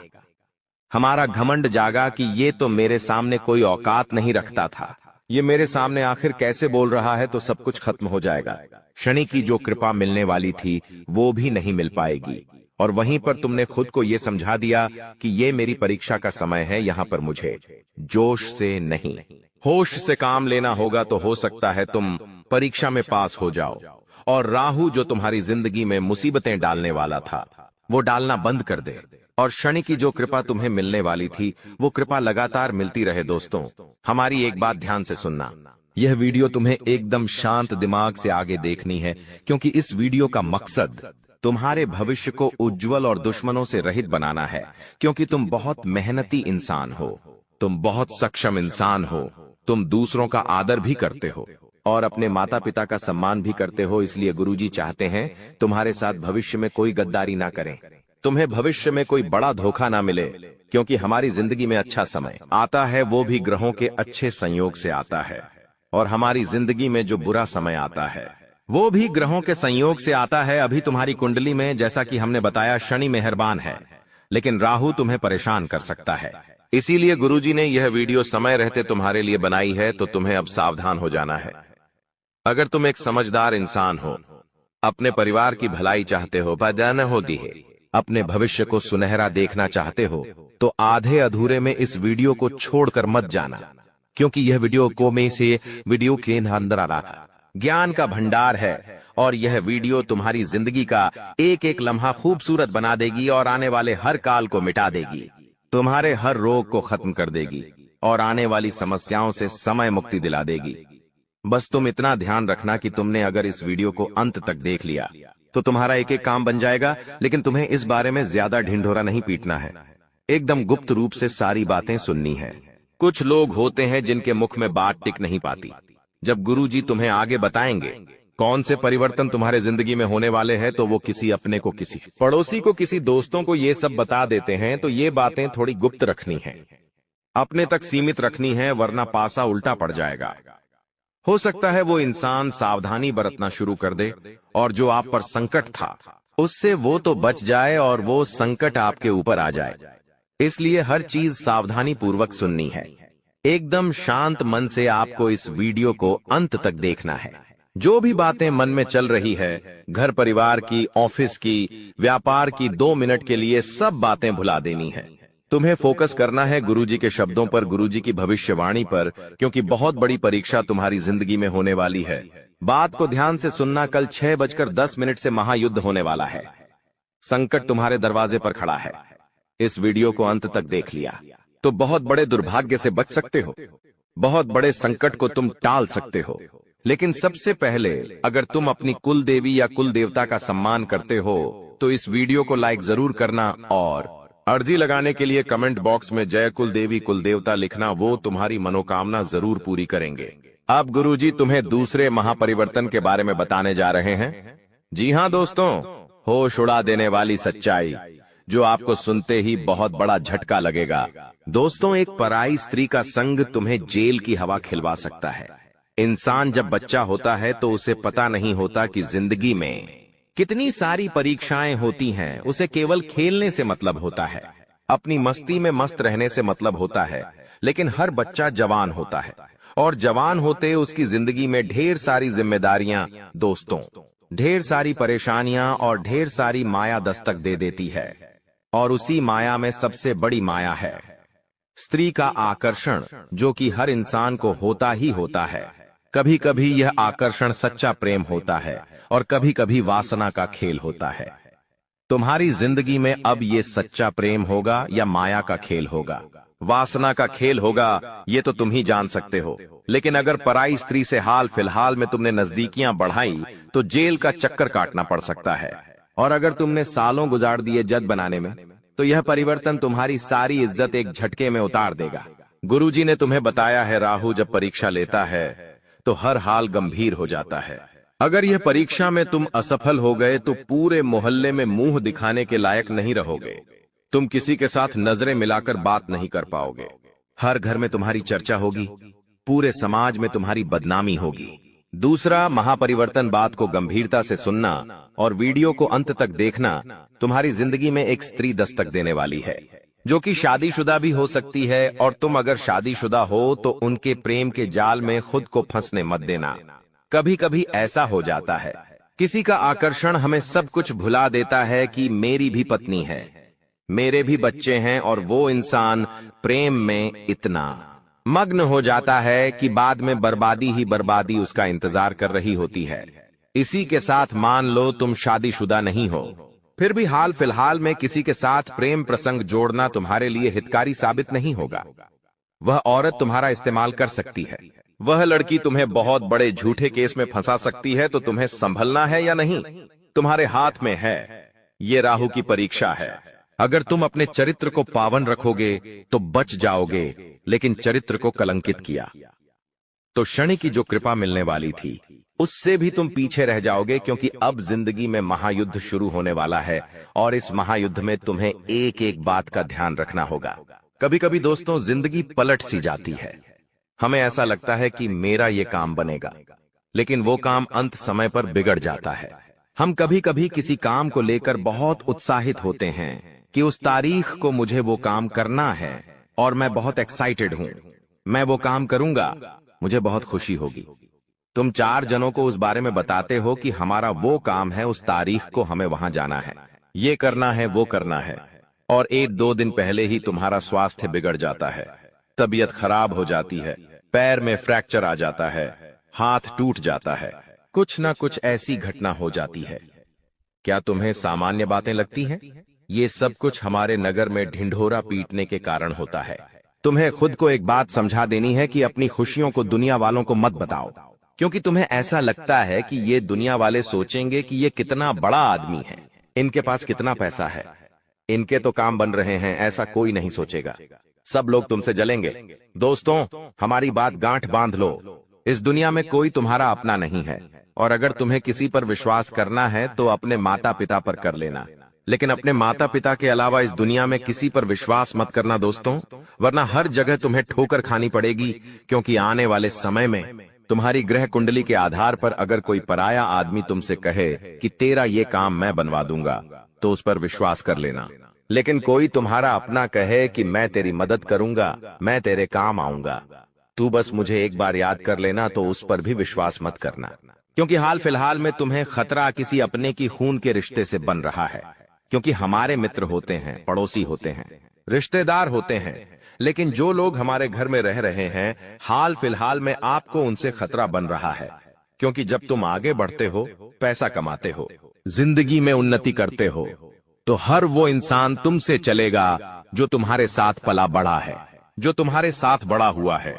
हमारा घमंड जागा कि ये तो मेरे सामने कोई औकात नहीं रखता था, ये मेरे सामने आखिर कैसे बोल रहा है, तो सब कुछ खत्म हो जाएगा। शनि की जो कृपा मिलने वाली थी वो भी नहीं मिल पाएगी, और वहीं पर तुमने खुद को ये समझा दिया कि ये मेरी परीक्षा का समय है, यहाँ पर मुझे जोश से नहीं होश से काम लेना होगा। तो हो सकता है तुम परीक्षा में पास हो जाओ, और राहु जो तुम्हारी जिंदगी में मुसीबतें डालने वाला था वो डालना बंद कर दे, और शनि की जो कृपा तुम्हें मिलने वाली थी वो कृपा लगातार मिलती रहे। दोस्तों, हमारी एक बात ध्यान से सुनना, यह वीडियो तुम्हें एकदम शांत दिमाग से आगे देखनी है, क्योंकि इस वीडियो का मकसद तुम्हारे भविष्य को उज्जवल और दुश्मनों से रहित बनाना है। क्योंकि तुम बहुत मेहनती इंसान हो, तुम बहुत सक्षम इंसान हो, तुम दूसरों का आदर भी करते हो और अपने माता पिता का सम्मान भी करते हो। इसलिए गुरुजी चाहते हैं तुम्हारे साथ भविष्य में कोई गद्दारी ना करें, तुम्हें भविष्य में कोई बड़ा धोखा ना मिले। क्योंकि हमारी जिंदगी में अच्छा समय आता है वो भी ग्रहों के अच्छे संयोग से आता है, और हमारी जिंदगी में जो बुरा समय आता है वो भी ग्रहों के संयोग से आता है। अभी तुम्हारी कुंडली में, जैसा कि हमने बताया, शनि मेहरबान है, लेकिन राहु तुम्हें परेशान कर सकता है। इसीलिए गुरुजी ने यह वीडियो समय रहते तुम्हारे लिए बनाई है, तो तुम्हें अब सावधान हो जाना है। अगर तुम एक समझदार इंसान हो, अपने परिवार की भलाई चाहते हो, पैदा न होती है, अपने भविष्य को सुनहरा देखना चाहते हो, तो आधे अधूरे में इस वीडियो को छोड़कर मत जाना। क्योंकि यह वीडियो के अंदर आ रहा ज्ञान का भंडार है, और यह वीडियो तुम्हारी जिंदगी का एक एक लम्हा खूबसूरत बना देगी, और आने वाले हर काल को मिटा देगी, तुम्हारे हर रोग को खत्म कर देगी, और आने वाली समस्याओं से समय मुक्ति दिला देगी। बस तुम इतना ध्यान रखना कि तुमने अगर इस वीडियो को अंत तक देख लिया तो तुम्हारा एक एक काम बन जाएगा। लेकिन तुम्हें इस बारे में ज्यादा ढिंढोरा नहीं पीटना है, एकदम गुप्त रूप से सारी बातें सुननी है। कुछ लोग होते हैं जिनके मुख में बात टिक नहीं पाती। जब गुरुजी तुम्हें आगे बताएंगे कौन से परिवर्तन तुम्हारे जिंदगी में होने वाले हैं, तो वो किसी अपने को, किसी पड़ोसी को, किसी दोस्तों को ये सब बता देते हैं। तो ये बातें थोड़ी गुप्त रखनी है, अपने तक सीमित रखनी है, वरना पासा उल्टा पड़ जाएगा। हो सकता है वो इंसान सावधानी बरतना शुरू कर दे, और जो आप पर संकट था उससे वो तो बच जाए, और वो संकट आपके ऊपर आ जाए। इसलिए हर चीज सावधानी पूर्वक सुननी है। एकदम शांत मन से आपको इस वीडियो को अंत तक देखना है। जो भी बातें मन में चल रही है, घर परिवार की, ऑफिस की, व्यापार की, 2 मिनट के लिए सब बातें भुला देनी है। तुम्हें फोकस करना है गुरुजी के शब्दों पर, गुरुजी की भविष्यवाणी पर, क्योंकि बहुत बड़ी परीक्षा तुम्हारी जिंदगी में होने वाली है। बात को ध्यान से सुनना, कल 6:10 से महायुद्ध होने वाला है। संकट तुम्हारे दरवाजे पर खड़ा है। इस वीडियो को अंत तक देख लिया तो बहुत बड़े दुर्भाग्य से बच सकते हो, बहुत बड़े संकट को तुम टाल सकते हो। लेकिन सबसे पहले, अगर तुम अपनी कुल देवी या कुल देवता का सम्मान करते हो तो इस वीडियो को लाइक जरूर करना, और अर्जी लगाने के लिए कमेंट बॉक्स में जय कुल देवी कुल देवता लिखना। वो तुम्हारी मनोकामना जरूर पूरी करेंगे। अब गुरुजी तुम्हें दूसरे महापरिवर्तन के बारे में बताने जा रहे हैं। जी हाँ दोस्तों, होश उड़ा देने वाली सच्चाई जो आपको सुनते ही बहुत बड़ा झटका लगेगा। दोस्तों, एक पराई स्त्री का संग तुम्हें जेल की हवा खिलवा सकता है। इंसान जब बच्चा होता है तो उसे पता नहीं होता कि जिंदगी में कितनी सारी परीक्षाएं होती हैं। उसे केवल खेलने से मतलब होता है, अपनी मस्ती में मस्त रहने से मतलब होता है। लेकिन हर बच्चा जवान होता है, और जवान होते उसकी जिंदगी में ढेर सारी जिम्मेदारियां, दोस्तों, ढेर सारी परेशानियां और ढेर सारी माया दस्तक दे देती है। और उसी माया में सबसे बड़ी माया है स्त्री का आकर्षण, जो कि हर इंसान को होता ही होता है। कभी कभी यह आकर्षण सच्चा प्रेम होता है, और कभी कभी वासना का खेल होता है। तुम्हारी जिंदगी में अब ये सच्चा प्रेम होगा या माया का खेल होगा, वासना का खेल होगा, ये तो तुम ही जान सकते हो। लेकिन अगर पराई स्त्री से हाल फिलहाल में तुमने नजदीकियां बढ़ाई तो जेल का चक्कर काटना पड़ सकता है। और अगर तुमने सालों गुजार दिए जद बनाने में, तो यह परिवर्तन तुम्हारी सारी इज्जत एक झटके में उतार देगा। गुरुजी ने तुम्हें बताया है, राहु जब परीक्षा लेता है तो हर हाल गंभीर हो जाता है। अगर यह परीक्षा में तुम असफल हो गए तो पूरे मोहल्ले में मुंह दिखाने के लायक नहीं रहोगे। तुम किसी के साथ नजरें मिलाकर बात नहीं कर पाओगे। हर घर में तुम्हारी चर्चा होगी, पूरे समाज में तुम्हारी बदनामी होगी। दूसरा, महापरिवर्तन बात को गंभीरता से सुनना और वीडियो को अंत तक देखना। तुम्हारी जिंदगी में एक स्त्री दस्तक देने वाली है, जो कि शादीशुदा भी हो सकती है, और तुम अगर शादीशुदा हो तो उनके प्रेम के जाल में खुद को फंसने मत देना। कभी कभी ऐसा हो जाता है, किसी का आकर्षण हमें सब कुछ भुला देता है कि मेरी भी पत्नी है, मेरे भी बच्चे हैं, और वो इंसान प्रेम में इतना मग्न हो जाता है कि बाद में बर्बादी ही बर्बादी उसका इंतजार कर रही होती है। इसी के साथ मान लो तुम शादीशुदा नहीं हो, फिर भी हाल फिलहाल में किसी के साथ प्रेम प्रसंग जोड़ना तुम्हारे लिए हितकारी साबित नहीं होगा। वह औरत तुम्हारा इस्तेमाल कर सकती है, वह लड़की तुम्हें बहुत बड़े झूठे केस में फंसा सकती है। तो तुम्हें संभलना है या नहीं, तुम्हारे हाथ में है। ये राहु की परीक्षा है। अगर तुम अपने चरित्र को पावन रखोगे तो बच जाओगे, लेकिन चरित्र को कलंकित किया तो शनि की जो कृपा मिलने वाली थी उससे भी तुम पीछे रह जाओगे, क्योंकि अब जिंदगी में महायुद्ध शुरू होने वाला है और इस महायुद्ध में तुम्हें एक एक बात का ध्यान रखना होगा। कभी कभी दोस्तों जिंदगी पलट सी जाती है, हमें ऐसा लगता है कि मेरा ये काम बनेगा, लेकिन वो काम अंत समय पर बिगड़ जाता है। हम कभी कभी किसी काम को लेकर बहुत उत्साहित होते हैं कि उस तारीख को मुझे वो काम करना है और मैं बहुत एक्साइटेड हूं, मैं वो काम करूंगा, मुझे बहुत खुशी होगी। तुम 4 जनों को उस बारे में बताते हो कि हमारा वो काम है, उस तारीख को हमें वहां जाना है, ये करना है, वो करना है, और 1-2 दिन पहले ही तुम्हारा स्वास्थ्य बिगड़ जाता है, तबीयत खराब हो जाती है, पैर में फ्रैक्चर आ जाता है, हाथ टूट जाता है, कुछ ना कुछ ऐसी घटना हो जाती है। क्या तुम्हें सामान्य बातें लगती हैं? ये सब कुछ हमारे नगर में ढिंढोरा पीटने के कारण होता है। तुम्हें खुद को एक बात समझा देनी है कि अपनी खुशियों को दुनिया वालों को मत बताओ, क्योंकि तुम्हें ऐसा लगता है कि ये दुनिया वाले सोचेंगे कि ये कितना बड़ा आदमी है, इनके पास कितना पैसा है, इनके तो काम बन रहे हैं। ऐसा कोई नहीं सोचेगा, सब लोग तुमसे जलेंगे। दोस्तों, हमारी बात गांठ बांध लो, इस दुनिया में कोई तुम्हारा अपना नहीं है, और अगर तुम्हें किसी पर विश्वास करना है तो अपने माता पिता पर कर लेना, लेकिन अपने माता पिता के अलावा इस दुनिया में किसी पर विश्वास मत करना दोस्तों, वरना हर जगह तुम्हें ठोकर खानी पड़ेगी। क्योंकि आने वाले समय में तुम्हारी ग्रह कुंडली के आधार पर अगर कोई पराया आदमी तुमसे कहे कि तेरा ये काम मैं बनवा दूंगा, तो उस पर विश्वास कर लेना। लेकिन कोई तुम्हारा अपना कहे कि मैं तेरी मदद करूंगा, मैं तेरे काम आऊंगा, तू बस मुझे एक बार याद कर लेना, तो उस पर भी विश्वास मत करना। क्योंकि हाल फिलहाल में तुम्हें खतरा किसी अपने की खून के रिश्ते से बन रहा है। क्योंकि हमारे मित्र होते हैं, पड़ोसी होते हैं, रिश्तेदार होते हैं, लेकिन जो लोग हमारे घर में रह रहे हैं, हाल फिलहाल में आपको उनसे खतरा बन रहा है। क्योंकि जब तुम आगे बढ़ते हो, पैसा कमाते हो, जिंदगी में उन्नति करते हो, तो हर वो इंसान तुमसे चलेगा जो तुम्हारे साथ पला बड़ा है, जो तुम्हारे साथ बड़ा हुआ है।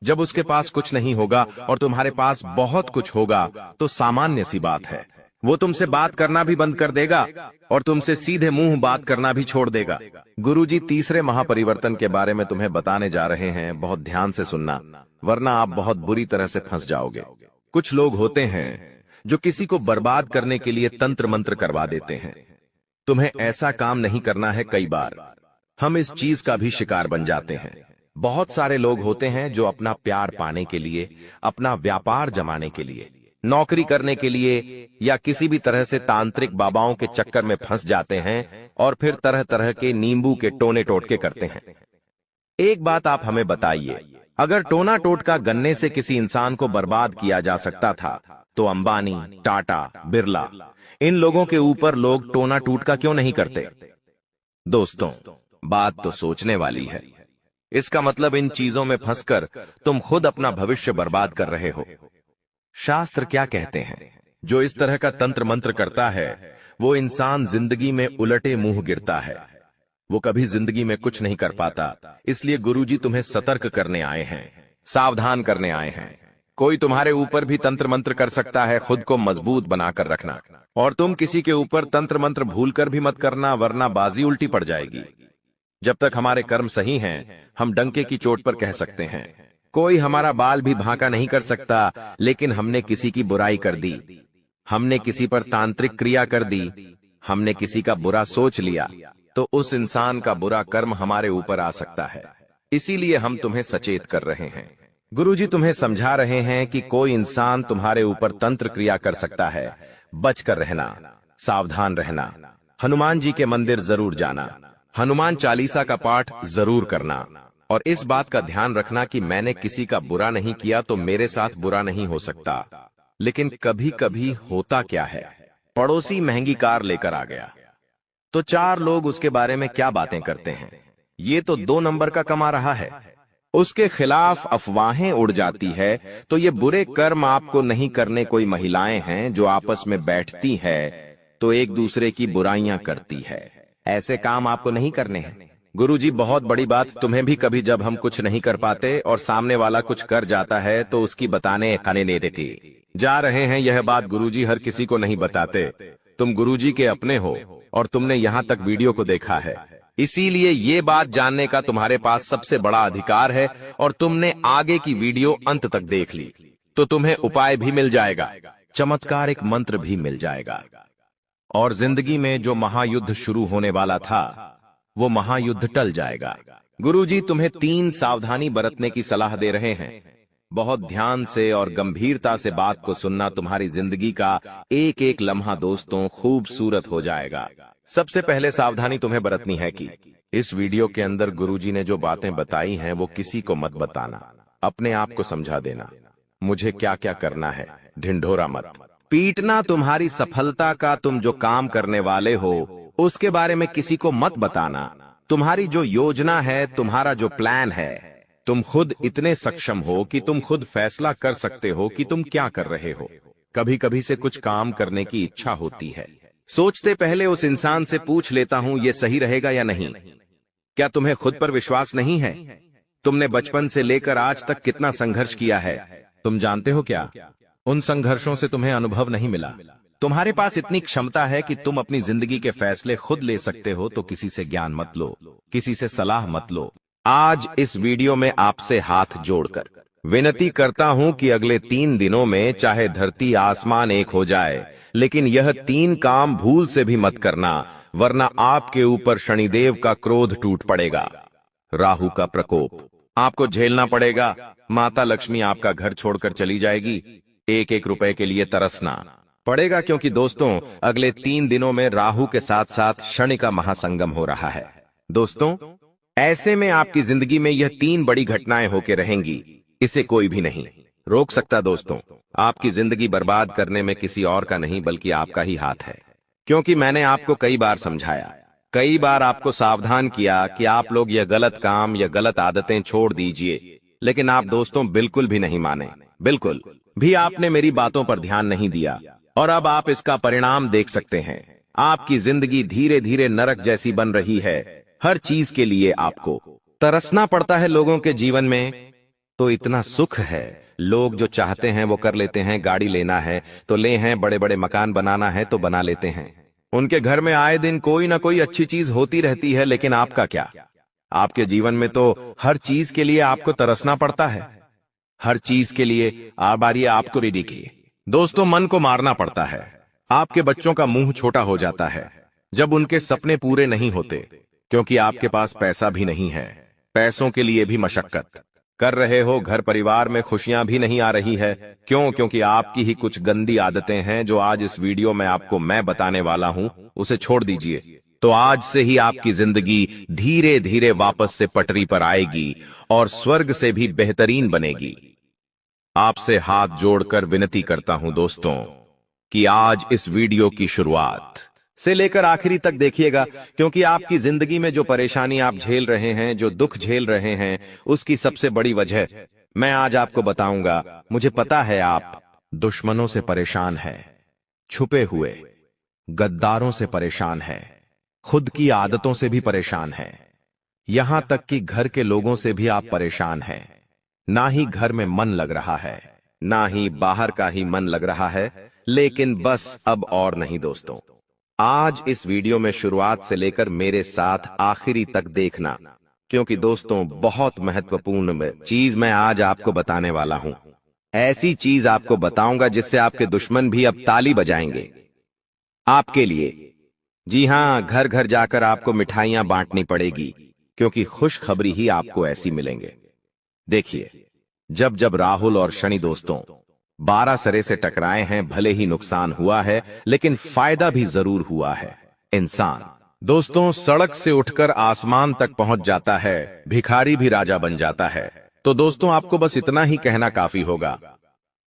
जब उसके पास कुछ नहीं होगा और तुम्हारे पास बहुत कुछ होगा, तो सामान्य सी बात है, वो तुमसे बात करना भी बंद कर देगा और तुमसे सीधे मुंह बात करना भी छोड़ देगा। गुरुजी तीसरे महापरिवर्तन के बारे में तुम्हें बताने जा रहे हैं, बहुत ध्यान से सुनना, वरना आप बहुत बुरी तरह से फंस जाओगे। कुछ लोग होते हैं जो किसी को बर्बाद करने के लिए तंत्र मंत्र करवा देते हैं। तुम्हें ऐसा काम नहीं करना है। कई बार हम इस चीज का भी शिकार बन जाते हैं। बहुत सारे लोग होते हैं जो अपना प्यार पाने के लिए, अपना व्यापार जमाने के लिए, नौकरी करने के लिए या किसी भी तरह से तांत्रिक बाबाओं के चक्कर में फंस जाते हैं और फिर तरह तरह के नींबू के टोने टोटके करते हैं। एक बात आप हमें बताइए, अगर टोना टोटका गन्ने से किसी इंसान को बर्बाद किया जा सकता था, तो अंबानी, टाटा, बिरला, इन लोगों के ऊपर लोग टोना टोटका क्यों नहीं करते? दोस्तों, बात तो सोचने वाली है। इसका मतलब इन चीजों में फंसकर तुम खुद अपना भविष्य बर्बाद कर रहे हो। शास्त्र क्या कहते हैं? जो इस तरह का तंत्र मंत्र करता है, वो इंसान जिंदगी में उलटे मुंह गिरता है, वो कभी जिंदगी में कुछ नहीं कर पाता। इसलिए गुरुजी तुम्हें सतर्क करने आए हैं, सावधान करने आए हैं। कोई तुम्हारे ऊपर भी तंत्र मंत्र कर सकता है, खुद को मजबूत बनाकर रखना। और तुम किसी के ऊपर तंत्र मंत्र भूलकर भी मत करना, वरना बाजी उल्टी पड़ जाएगी। जब तक हमारे कर्म सही हैं, हम डंके की चोट पर कह सकते हैं। कोई हमारा बाल भी भांका नहीं कर सकता, लेकिन हमने किसी की बुराई कर दी, हमने किसी पर तांत्रिक क्रिया कर दी, हमने किसी का बुरा सोच लिया, तो उस इंसान का बुरा कर्म हमारे ऊपर आ सकता है। इसीलिए हम तुम्हें सचेत कर रहे हैं। गुरुजी तुम्हें समझा रहे हैं कि कोई इंसान तुम्हारे ऊपर तंत्र क्रिया कर सकता है। बचकर रहना, सावधान रहना। हनुमान जी के मंदिर जरूर जाना, हनुमान चालीसा का पाठ जरूर करना, और इस बात का ध्यान रखना कि मैंने किसी का बुरा नहीं किया तो मेरे साथ बुरा नहीं हो सकता। लेकिन कभी कभी होता क्या है, पड़ोसी महंगी कार लेकर आ गया तो 4 लोग उसके बारे में क्या बातें करते हैं, ये तो 2 नंबर का कमा रहा है। उसके खिलाफ अफवाहें उड़ जाती है, तो ये बुरे कर्म आपको नहीं करने। कोई महिलाएं हैं जो आपस में बैठती है तो एक दूसरे की बुराइयां करती है। ऐसे काम आपको नहीं करने हैं। गुरुजी बहुत बड़ी बात, तुम्हें भी कभी जब हम कुछ नहीं कर पाते और सामने वाला कुछ कर जाता है तो उसकी बताने खाने नहीं देती। जा रहे हैं यह बात गुरुजी हर किसी को नहीं बताते। तुम गुरुजी के अपने हो और तुमने यहाँ तक वीडियो को देखा है, इसीलिए ये बात जानने का तुम्हारे पास सबसे बड़ा अधिकार है। और तुमने आगे की वीडियो अंत तक देख ली तो तुम्हें उपाय भी मिल जाएगा, चमत्कारिक मंत्र भी मिल जाएगा, और जिंदगी में जो महायुद्ध शुरू होने वाला था वो महायुद्ध टल जाएगा। गुरुजी तुम्हें 3 सावधानी बरतने की सलाह दे रहे हैं। बहुत ध्यान से और गंभीरता से बात को सुनना, तुम्हारी जिंदगी का एक एक लम्हा दोस्तों खूबसूरत हो जाएगा। सबसे पहले सावधानी तुम्हें बरतनी है कि इस वीडियो के अंदर गुरुजी ने जो बातें बताई हैं वो किसी को मत बताना, अपने आप को समझा देना मुझे क्या क्या करना है। ढिंढोरा मत पीटना, तुम्हारी सफलता का, तुम जो काम करने वाले हो उसके बारे में किसी को मत बताना। तुम्हारी जो योजना है, तुम्हारा जो प्लान है, तुम खुद इतने सक्षम हो कि तुम खुद फैसला कर सकते हो कि तुम क्या कर रहे हो। कभी कभी से कुछ काम करने की इच्छा होती है, सोचते पहले उस इंसान से पूछ लेता हूं ये सही रहेगा या नहीं। क्या तुम्हें खुद पर विश्वास नहीं है? तुमने बचपन से लेकर आज तक कितना संघर्ष किया है, तुम जानते हो क्या? उन संघर्षों से तुम्हें अनुभव नहीं मिला। तुम्हारे पास इतनी क्षमता है कि तुम अपनी जिंदगी के फैसले खुद ले सकते हो, तो किसी से ज्ञान मत लो, किसी से सलाह मत लो। आज इस वीडियो में आपसे हाथ जोड़कर विनती करता हूं कि अगले 3 दिनों में चाहे धरती आसमान एक हो जाए, लेकिन यह 3 काम भूल से भी मत करना, वरना आपके ऊपर शनिदेव का क्रोध टूट पड़ेगा। राहु का प्रकोप आपको झेलना पड़ेगा। माता लक्ष्मी आपका घर छोड़कर चली जाएगी। 1-1 रुपए के लिए तरसना पड़ेगा, क्योंकि दोस्तों अगले 3 दिनों में राहु के साथ साथ शनि का महासंगम हो रहा है। दोस्तों ऐसे में आपकी जिंदगी में यह 3 बड़ी घटनाएं होकर रहेंगी, इसे कोई भी नहीं रोक सकता। दोस्तों आपकी जिंदगी बर्बाद करने में किसी और का नहीं बल्कि आपका ही हाथ है, क्योंकि मैंने आपको कई बार समझाया, कई बार आपको सावधान किया कि आप लोग यह गलत काम या गलत आदतें छोड़ दीजिए, लेकिन आप दोस्तों बिल्कुल भी नहीं माने, बिल्कुल भी आपने मेरी बातों पर ध्यान नहीं दिया, और अब आप इसका परिणाम देख सकते हैं। आपकी जिंदगी धीरे धीरे नरक जैसी बन रही है। हर चीज के लिए आपको तरसना पड़ता है। लोगों के जीवन में तो इतना सुख है, लोग जो चाहते हैं वो कर लेते हैं। गाड़ी लेना है तो ले हैं, बड़े बड़े मकान बनाना है तो बना लेते हैं। उनके घर में आए दिन कोई ना कोई अच्छी चीज होती रहती है, लेकिन आपका क्या? आपके जीवन में तो हर चीज के लिए आपको तरसना पड़ता है, हर चीज के लिए आबारी आपको रेडी की। दोस्तों मन को मारना पड़ता है। आपके बच्चों का मुंह छोटा हो जाता है जब उनके सपने पूरे नहीं होते, क्योंकि आपके पास पैसा भी नहीं है। पैसों के लिए भी मशक्कत कर रहे हो, घर परिवार में खुशियां भी नहीं आ रही है। क्यों? क्योंकि आपकी ही कुछ गंदी आदतें हैं जो आज इस वीडियो में आपको मैं बताने वाला हूं, उसे छोड़ दीजिए। तो आज से ही आपकी जिंदगी धीरे धीरे वापस से पटरी पर आएगी और स्वर्ग से भी बेहतरीन बनेगी। आपसे हाथ जोड़कर विनती करता हूं दोस्तों कि आज इस वीडियो की शुरुआत से लेकर आखिरी तक देखिएगा, क्योंकि आपकी जिंदगी में जो परेशानी आप झेल रहे हैं, जो दुख झेल रहे हैं, उसकी सबसे बड़ी वजह मैं आज आपको बताऊंगा। मुझे पता है आप दुश्मनों से परेशान हैं, छुपे हुए गद्दारों से परेशान हैं, खुद की आदतों से भी परेशान हैं, यहां तक कि घर के लोगों से भी आप परेशान हैं। ना ही घर में मन लग रहा है, ना ही बाहर का ही मन लग रहा है। लेकिन बस अब और नहीं दोस्तों, आज इस वीडियो में शुरुआत से लेकर मेरे साथ आखिरी तक देखना, क्योंकि दोस्तों बहुत महत्वपूर्ण चीज मैं आज आपको बताने वाला हूं। ऐसी चीज आपको बताऊंगा जिससे आपके दुश्मन भी अब ताली बजाएंगे आपके लिए। जी हां, घर घर जाकर आपको मिठाइयां बांटनी पड़ेगी, क्योंकि खुशखबरी ही आपको ऐसी मिलेंगे। देखिए, जब जब राहुल और शनि दोस्तों 12 सरे से टकराए हैं, भले ही नुकसान हुआ है लेकिन फायदा भी जरूर हुआ है। इंसान दोस्तों सड़क से उठकर आसमान तक पहुंच जाता है, भिखारी भी राजा बन जाता है। तो दोस्तों आपको बस इतना ही कहना काफी होगा।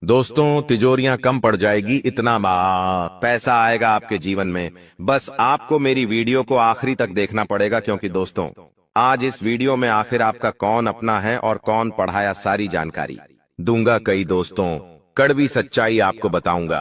दोस्तों तिजोरियां कम पड़ जाएगी, इतना पैसा आएगा आपके जीवन में। बस आपको मेरी वीडियो को आखिरी तक देखना पड़ेगा, क्योंकि दोस्तों आज इस वीडियो में आखिर आपका कौन अपना है और कौन पढ़ाया सारी जानकारी दूंगा। कई दोस्तों कड़वी सच्चाई आपको बताऊंगा।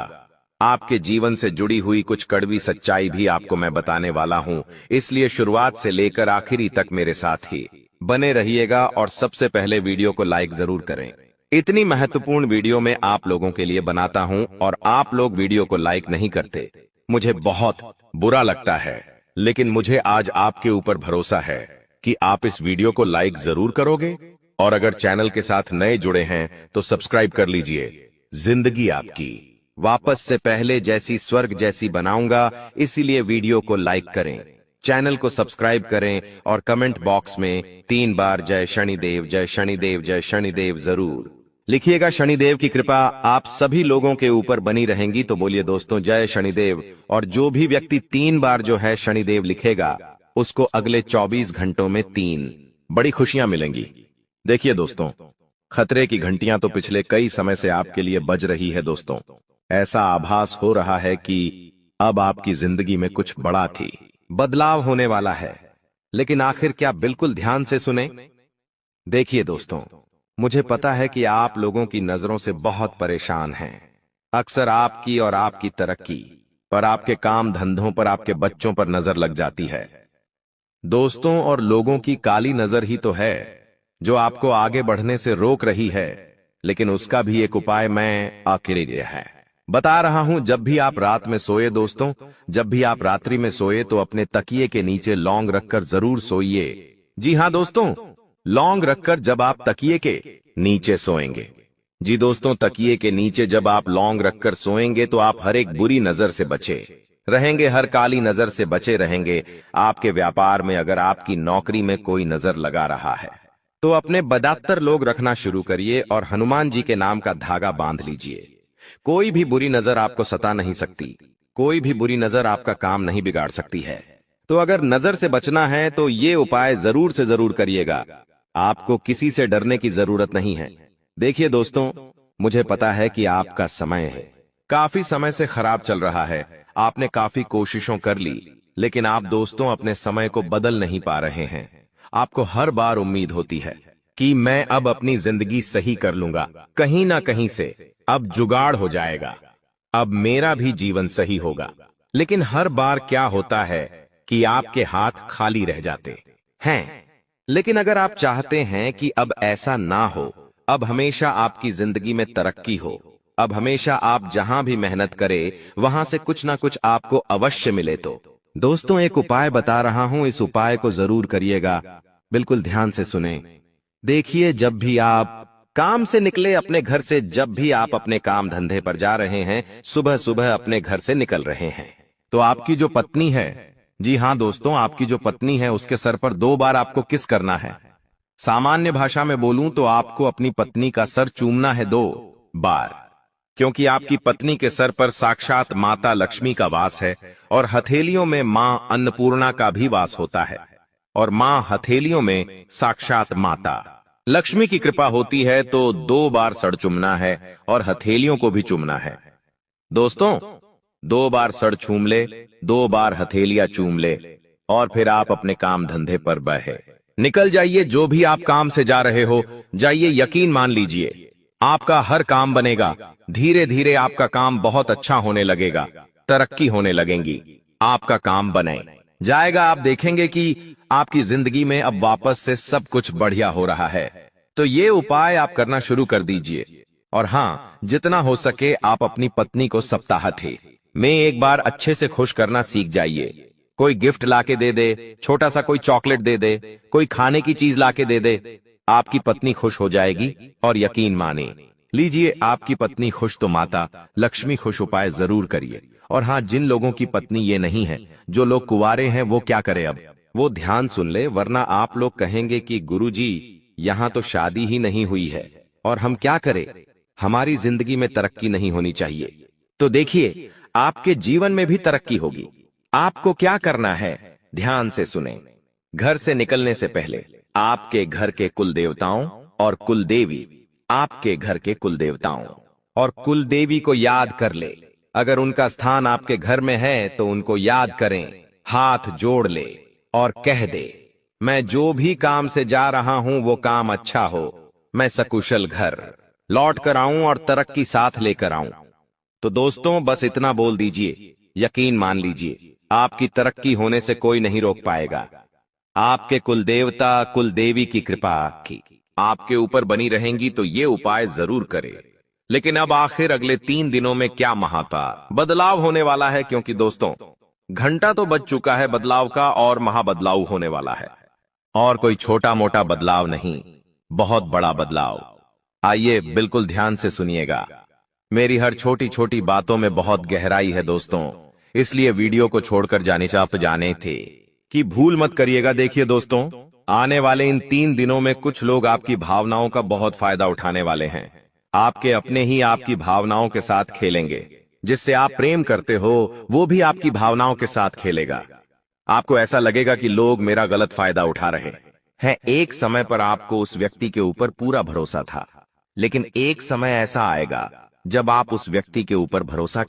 आपके जीवन से जुड़ी हुई कुछ कड़वी सच्चाई भी आपको मैं बताने वाला हूं, इसलिए शुरुआत से लेकर आखिरी तक मेरे साथ ही बने रहिएगा। और सबसे पहले वीडियो को लाइक जरूर करें। इतनी महत्वपूर्ण वीडियो मैं आप लोगों के लिए बनाता हूं और आप लोग वीडियो को लाइक नहीं करते, मुझे बहुत बुरा लगता है। लेकिन मुझे आज आपके ऊपर भरोसा है कि आप इस वीडियो को लाइक जरूर करोगे, और अगर चैनल के साथ नए जुड़े हैं तो सब्सक्राइब कर लीजिए। जिंदगी आपकी वापस से पहले जैसी स्वर्ग जैसी बनाऊंगा, इसीलिए वीडियो को लाइक करें, चैनल को सब्सक्राइब करें और कमेंट बॉक्स में 3 बार जय शनिदेव जय शनिदेव जय शनिदेव जरूर लिखिएगा। शनिदेव की कृपा आप सभी लोगों के ऊपर बनी रहेंगी। तो बोलिए दोस्तों जय शनिदेव। और जो भी व्यक्ति 3 बार जो है शनिदेव लिखेगा, उसको अगले 24 घंटों में 3 बड़ी खुशियां मिलेंगी। देखिए दोस्तों, खतरे की घंटियां तो पिछले कई समय से आपके लिए बज रही है। दोस्तों ऐसा आभास हो रहा है कि अब आपकी जिंदगी में कुछ बड़ा थी बदलाव होने वाला है, लेकिन आखिर क्या? बिल्कुल ध्यान से सुने। देखिए दोस्तों, मुझे पता है कि आप लोगों की नजरों से बहुत परेशान हैं। अक्सर आपकी और आपकी तरक्की पर, आपके काम धंधों पर, आपके बच्चों पर नजर लग जाती है दोस्तों, और लोगों की काली नजर ही तो है जो आपको आगे बढ़ने से रोक रही है। लेकिन उसका भी एक उपाय मैं आखिर है बता रहा हूं। जब भी आप रात में सोए दोस्तों, जब भी आप रात्रि में सोए तो अपने तकिए के नीचे लौंग रखकर जरूर सोइए। जी हां दोस्तों, लौंग रखकर जब आप तकिए के नीचे सोएंगे, जी दोस्तों तकिए के नीचे जब आप लौंग रखकर सोएंगे तो आप हर एक बुरी नजर से बचे रहेंगे, हर काली नजर से बचे रहेंगे। आपके व्यापार में अगर आपकी नौकरी में कोई नजर लगा रहा है तो अपने बदतर लोग रखना शुरू करिए और हनुमान जी के नाम का धागा बांध लीजिए। कोई भी बुरी नजर आपको सता नहीं सकती, कोई भी बुरी नजर आपका काम नहीं बिगाड़ सकती है। तो अगर नजर से बचना है तो ये उपाय जरूर से जरूर करिएगा। आपको किसी से डरने की जरूरत नहीं है। देखिए दोस्तों, मुझे पता है कि आपका समय है काफी समय से खराब चल रहा है। आपने काफी कोशिशों कर ली, लेकिन आप दोस्तों अपने समय को बदल नहीं पा रहे हैं। आपको हर बार उम्मीद होती है कि मैं अब अपनी जिंदगी सही कर लूंगा, कहीं ना कहीं से अब जुगाड़ हो जाएगा, अब मेरा भी जीवन सही होगा। लेकिन हर बार क्या होता है कि आपके हाथ खाली रह जाते हैं। लेकिन अगर आप चाहते हैं कि अब ऐसा ना हो, अब हमेशा आपकी जिंदगी में तरक्की हो, अब हमेशा आप जहां भी मेहनत करें वहां से कुछ ना कुछ आपको अवश्य मिले, तो दोस्तों एक उपाय बता रहा हूं, इस उपाय को जरूर करिएगा। बिल्कुल ध्यान से सुने। देखिए, जब भी आप काम से निकले अपने घर से, जब भी आप अपने काम धंधे पर जा रहे हैं, सुबह सुबह अपने घर से निकल रहे हैं, तो आपकी जो पत्नी है, जी हां दोस्तों, आपकी जो पत्नी है उसके सर पर 2 बार आपको किस करना है। सामान्य भाषा में बोलूं तो आपको अपनी पत्नी का सर चूमना है 2 बार, क्योंकि आपकी पत्नी के सर पर साक्षात माता लक्ष्मी का वास है और हथेलियों में मां अन्नपूर्णा का भी वास होता है। और मां हथेलियों में साक्षात माता लक्ष्मी की कृपा होती है। तो 2 बार सर चूमना है और हथेलियों को भी चूमना है। दोस्तों 2 बार सर चूम ले, 2 बार हथेलियां चूम ले, और फिर आप अपने काम धंधे पर बहे निकल जाइए। जो भी आप काम से जा रहे हो जाइए, यकीन मान लीजिए आपका हर काम बनेगा। धीरे धीरे आपका काम बहुत अच्छा होने लगेगा, तरक्की होने लगेंगी, आपका काम बने जाएगा। आप देखेंगे कि आपकी जिंदगी में अब वापस से सब कुछ बढ़िया हो रहा है। तो ये उपाय आप करना शुरू कर दीजिए। और हां, जितना हो सके आप अपनी पत्नी को सप्ताहत में एक बार अच्छे से खुश करना सीख जाइए। कोई गिफ्ट लाके दे दे, छोटा सा कोई चॉकलेट दे दे, कोई खाने की चीज लाके दे दे, आपकी पत्नी खुश हो जाएगी। और यकीन माने लीजिए, आपकी पत्नी खुश तो माता लक्ष्मी खुश। उपाय जरूर करिए। और हाँ, जिन लोगों की पत्नी ये नहीं है, जो लोग कुंवारे हैं, वो क्या करे अब? वो ध्यान सुन ले, वरना आप लोग कहेंगे कि गुरुजी यहाँ तो शादी ही नहीं हुई है और हम क्या करें, हमारी जिंदगी में तरक्की नहीं होनी चाहिए। तो देखिए, आपके जीवन में भी तरक्की होगी। आपको क्या करना है, ध्यान से सुने। घर से निकलने से पहले आपके घर के कुल देवताओं और कुल देवी, आपके घर के कुल देवताओं और कुल देवी को याद कर ले। अगर उनका स्थान आपके घर में है तो उनको याद करें, हाथ जोड़ ले और कह दे, मैं जो भी काम से जा रहा हूं वो काम अच्छा हो, मैं सकुशल घर लौट कर आऊं और तरक्की साथ लेकर आऊं। तो दोस्तों, बस इतना बोल दीजिए, यकीन मान लीजिए, आपकी तरक्की होने से कोई नहीं रोक पाएगा। आपके कुल देवता कुल देवी की कृपा की आपके ऊपर बनी रहेंगी। तो ये उपाय जरूर करें। लेकिन अब आखिर अगले 3 दिनों में क्या महापा बदलाव होने वाला है, क्योंकि दोस्तों घंटा तो बज चुका है बदलाव का और महाबदलाव होने वाला है। और कोई छोटा मोटा बदलाव नहीं, बहुत बड़ा बदलाव। आइए बिल्कुल ध्यान से सुनिएगा। मेरी हर छोटी छोटी बातों में बहुत गहराई है दोस्तों, इसलिए वीडियो को छोड़कर जाने थे कि भूल मत करिएगा। देखिए दोस्तों, आने वाले इन 3 दिनों में कुछ लोग आपकी भावनाओं का बहुत फायदा उठाने वाले हैं। आपके अपने ही आपकी भावनाओं के साथ खेलेंगे। जिससे आप प्रेम करते हो वो भी आपकी भावनाओं के साथ खेलेगा। आपको ऐसा लगेगा कि लोग मेरा गलत फायदा उठा रहे हैं। एक समय पर आपको उस व्यक्ति के ऊपर पूरा भरोसा था, लेकिन एक समय ऐसा आएगा जब आप उस व्यक्ति के ऊपर भरोसा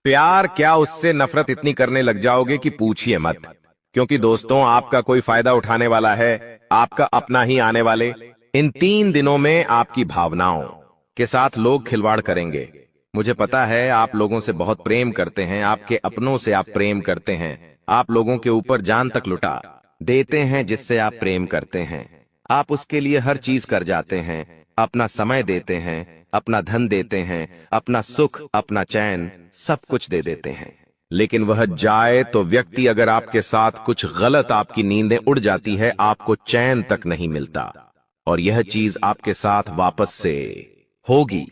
प्यार क्या उससे नफरत इतनी करने लग जाओगे कि पूछिए मत। क्योंकि दोस्तों, आपका कोई फायदा उठाने वाला है, आपका अपना ही आने वाले इन 3 दिनों में आपकी भावनाओं के साथ लोग खिलवाड़ करेंगे। मुझे पता है आप लोगों से बहुत प्रेम करते हैं, आपके अपनों से आप प्रेम करते हैं, आप लोगों के ऊपर जान तक लुटा देते हैं जिससे आप प्रेम करते हैं। आप उसके लिए हर चीज कर जाते हैं, अपना समय देते हैं, अपना धन देते हैं, अपना सुख अपना चैन सब कुछ दे देते हैं। लेकिन वह जाए तो व्यक्ति अगर आपके साथ कुछ गलत, आपकी नींदें उड़ जाती है, आपको चैन तक नहीं मिलता और यह चीज आपके साथ वापस से होगी।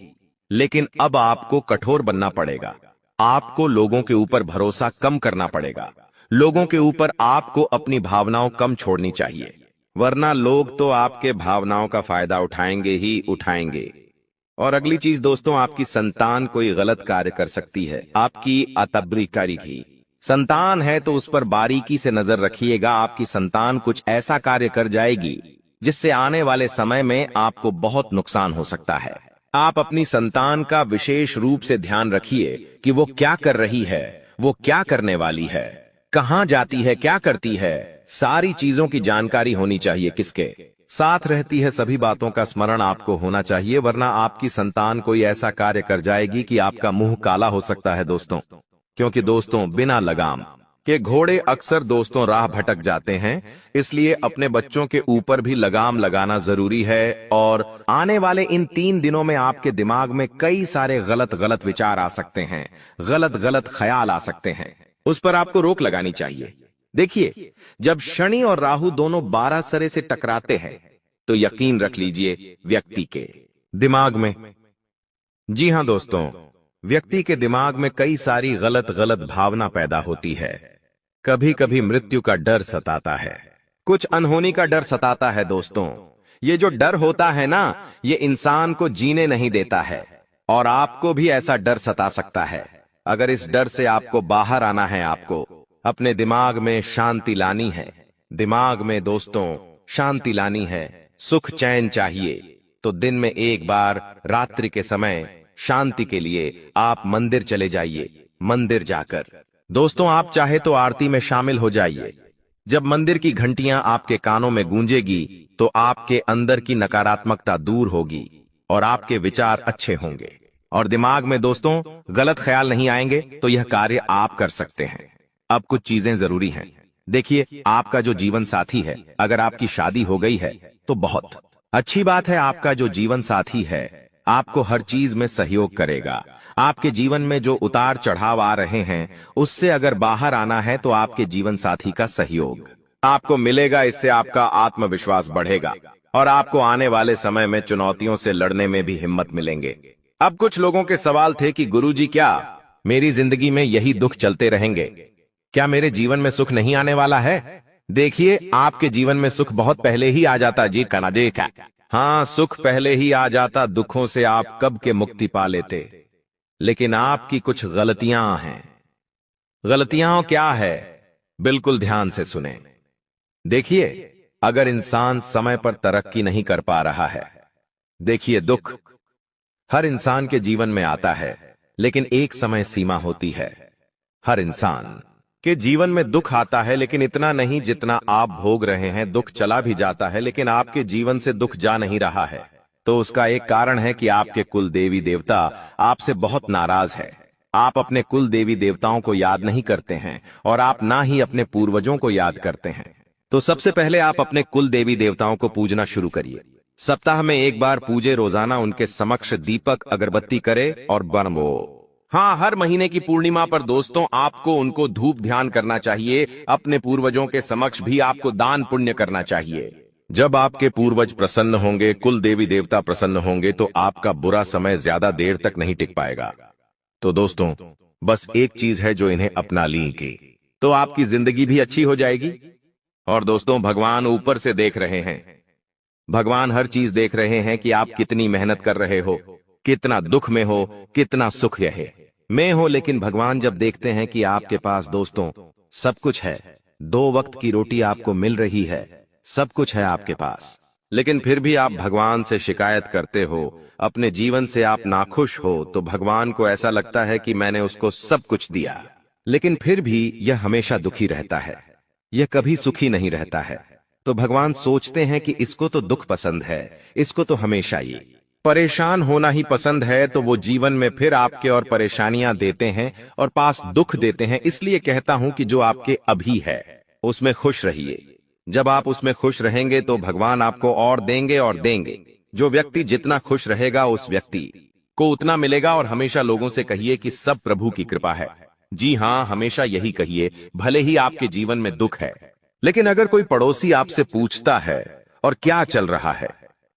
लेकिन अब आपको कठोर बनना पड़ेगा। आपको लोगों के ऊपर भरोसा कम करना पड़ेगा। लोगों के ऊपर आपको अपनी भावनाओं कम छोड़नी चाहिए, वरना लोग तो आपके भावनाओं का फायदा उठाएंगे ही उठाएंगे। और अगली चीज दोस्तों, आपकी संतान कोई गलत कार्य कर सकती है, आपकी अतबरी करेगी। संतान है तो उस पर बारीकी से नजर रखिएगा। आपकी संतान कुछ ऐसा कार्य कर जाएगी जिससे आने वाले समय में आपको बहुत नुकसान हो सकता है। आप अपनी संतान का विशेष रूप से ध्यान रखिए कि वो क्या कर रही है, वो क्या करने वाली है, कहां जाती है, क्या करती है, सारी चीजों की जानकारी होनी चाहिए। किसके साथ रहती है, सभी बातों का स्मरण आपको होना चाहिए, वरना आपकी संतान कोई ऐसा कार्य कर जाएगी कि आपका मुंह काला हो सकता है दोस्तों। क्योंकि दोस्तों, बिना लगाम के घोड़े अक्सर दोस्तों राह भटक जाते हैं, इसलिए अपने बच्चों के ऊपर भी लगाम लगाना जरूरी है। और आने वाले इन 3 दिनों में आपके दिमाग में कई सारे गलत विचार आ सकते हैं, गलत ख्याल आ सकते हैं, उस पर आपको रोक लगानी चाहिए। देखिए, जब शनि और राहु दोनों 12 सरे से टकराते हैं तो यकीन रख लीजिए व्यक्ति के दिमाग में, जी हां दोस्तों, व्यक्ति के दिमाग में कई सारी गलत भावना पैदा होती है। कभी कभी मृत्यु का डर सताता है, कुछ अनहोनी का डर सताता है दोस्तों। ये जो डर होता है ना, ये इंसान को जीने नहीं देता है और आपको भी ऐसा डर सता सकता है। अगर इस डर से आपको बाहर आना है, आपको अपने दिमाग में शांति लानी है, दिमाग में दोस्तों शांति लानी है, सुख चैन चाहिए, तो दिन में एक बार रात्रि के समय शांति के लिए आप मंदिर चले जाइए। मंदिर जाकर दोस्तों आप चाहे तो आरती में शामिल हो जाइए। जब मंदिर की घंटियां आपके कानों में गूंजेगी तो आपके अंदर की नकारात्मकता दूर होगी और आपके विचार अच्छे होंगे और दिमाग में दोस्तों गलत ख्याल नहीं आएंगे, तो यह कार्य आप कर सकते हैं। अब कुछ चीजें जरूरी हैं। देखिए, आपका जो जीवन साथी है, अगर आपकी शादी हो गई है तो बहुत अच्छी बात है। आपका जो जीवन साथी है आपको हर चीज में सहयोग करेगा, आपके जीवन में जो उतार चढ़ाव आ रहे हैं, उससे अगर बाहर आना है तो आपके जीवन साथी का सहयोग आपको मिलेगा। इससे आपका आत्मविश्वास बढ़ेगा और आपको आने वाले समय में चुनौतियों से लड़ने में भी हिम्मत मिलेंगे। अब कुछ लोगों के सवाल थे कि गुरुजी, क्या मेरी जिंदगी में यही दुख चलते रहेंगे? क्या मेरे जीवन में सुख नहीं आने वाला है? देखिए, आपके जीवन में सुख बहुत पहले ही आ जाता जी कनाडे का। हाँ, सुख पहले ही आ जाता, दुखों से आप कब के मुक्ति पा लेते। लेकिन आपकी कुछ गलतियां हैं। गलतियां क्या है? बिल्कुल ध्यान से सुने। देखिए, अगर इंसान समय पर तरक्की नहीं कर पा रहा है, देखिए, दुख हर इंसान के जीवन में आता है, लेकिन एक समय सीमा होती है। हर इंसान के जीवन में दुख आता है, लेकिन इतना नहीं जितना आप भोग रहे हैं। दुख चला भी जाता है, लेकिन आपके जीवन से दुख जा नहीं रहा है। तो उसका एक कारण है कि आपके कुल देवी देवता आपसे बहुत नाराज है। आप अपने कुल देवी देवताओं को याद नहीं करते हैं और आप ना ही अपने पूर्वजों को याद करते हैं। तो सबसे पहले आप अपने कुल देवी देवताओं को पूजना शुरू करिए। सप्ताह में एक बार पूजे, रोजाना उनके समक्ष दीपक अगरबत्ती करे और बनवो। हाँ, हर महीने की पूर्णिमा पर दोस्तों आपको उनको धूप ध्यान करना चाहिए। अपने पूर्वजों के समक्ष भी आपको दान पुण्य करना चाहिए। जब आपके पूर्वज प्रसन्न होंगे, कुल देवी देवता प्रसन्न होंगे, तो आपका बुरा समय ज्यादा देर तक नहीं टिक पाएगा। तो दोस्तों, बस एक चीज है जो इन्हें अपना लीजिए, तो आपकी जिंदगी भी अच्छी हो जाएगी। और दोस्तों, भगवान ऊपर से देख रहे हैं। भगवान हर चीज देख रहे हैं कि आप कितनी मेहनत कर रहे हो, कितना दुख में हो, कितना सुख में हो। लेकिन भगवान जब देखते हैं कि आपके पास दोस्तों सब कुछ है, 2 वक्त की रोटी आपको मिल रही है, सब कुछ है आपके पास, लेकिन फिर भी आप भगवान से शिकायत करते हो, अपने जीवन से आप नाखुश हो, तो भगवान को ऐसा लगता है कि मैंने उसको सब कुछ दिया, लेकिन फिर भी यह हमेशा दुखी रहता है, यह कभी सुखी नहीं रहता है। तो भगवान सोचते हैं कि इसको तो दुख पसंद है, इसको तो हमेशा ये परेशान होना ही पसंद है, तो वो जीवन में फिर आपके और परेशानियां देते हैं और पास दुख देते हैं। इसलिए कहता हूं कि जो आपके अभी है उसमें खुश रहिए। जब आप उसमें खुश रहेंगे तो भगवान आपको और देंगे और देंगे। जो व्यक्ति जितना खुश रहेगा, उस व्यक्ति को उतना मिलेगा। और हमेशा लोगों से कहिए कि सब प्रभु की कृपा है। जी हाँ, हमेशा यही कहिए, भले ही आपके जीवन में दुख है। लेकिन अगर कोई पड़ोसी आपसे पूछता है और क्या चल रहा है,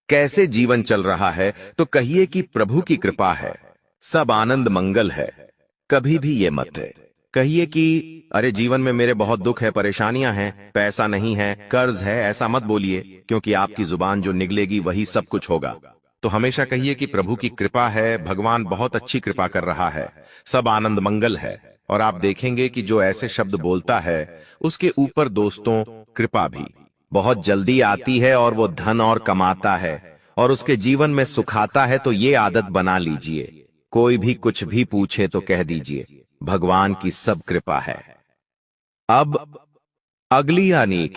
कैसे जीवन चल रहा है, तो कहिए कि प्रभु की कृपा है, सब आनंद मंगल है। कभी भी ये मत कहिए कि अरे जीवन में मेरे बहुत दुख है, परेशानियां हैं, पैसा नहीं है, कर्ज है। ऐसा मत बोलिए, क्योंकि आपकी जुबान जो निकलेगी वही सब कुछ होगा। तो हमेशा कहिए कि प्रभु की कृपा है, भगवान बहुत अच्छी कृपा कर रहा है, सब आनंद मंगल है। और आप देखेंगे कि जो ऐसे शब्द बोलता है, उसके ऊपर दोस्तों कृपा भी बहुत जल्दी आती है और वो धन और कमाता है और उसके जीवन में सुखाता है। तो ये आदत बना लीजिए, कोई भी कुछ भी पूछे तो कह दीजिए भगवान की सब कृपा है। अब अगली अनेक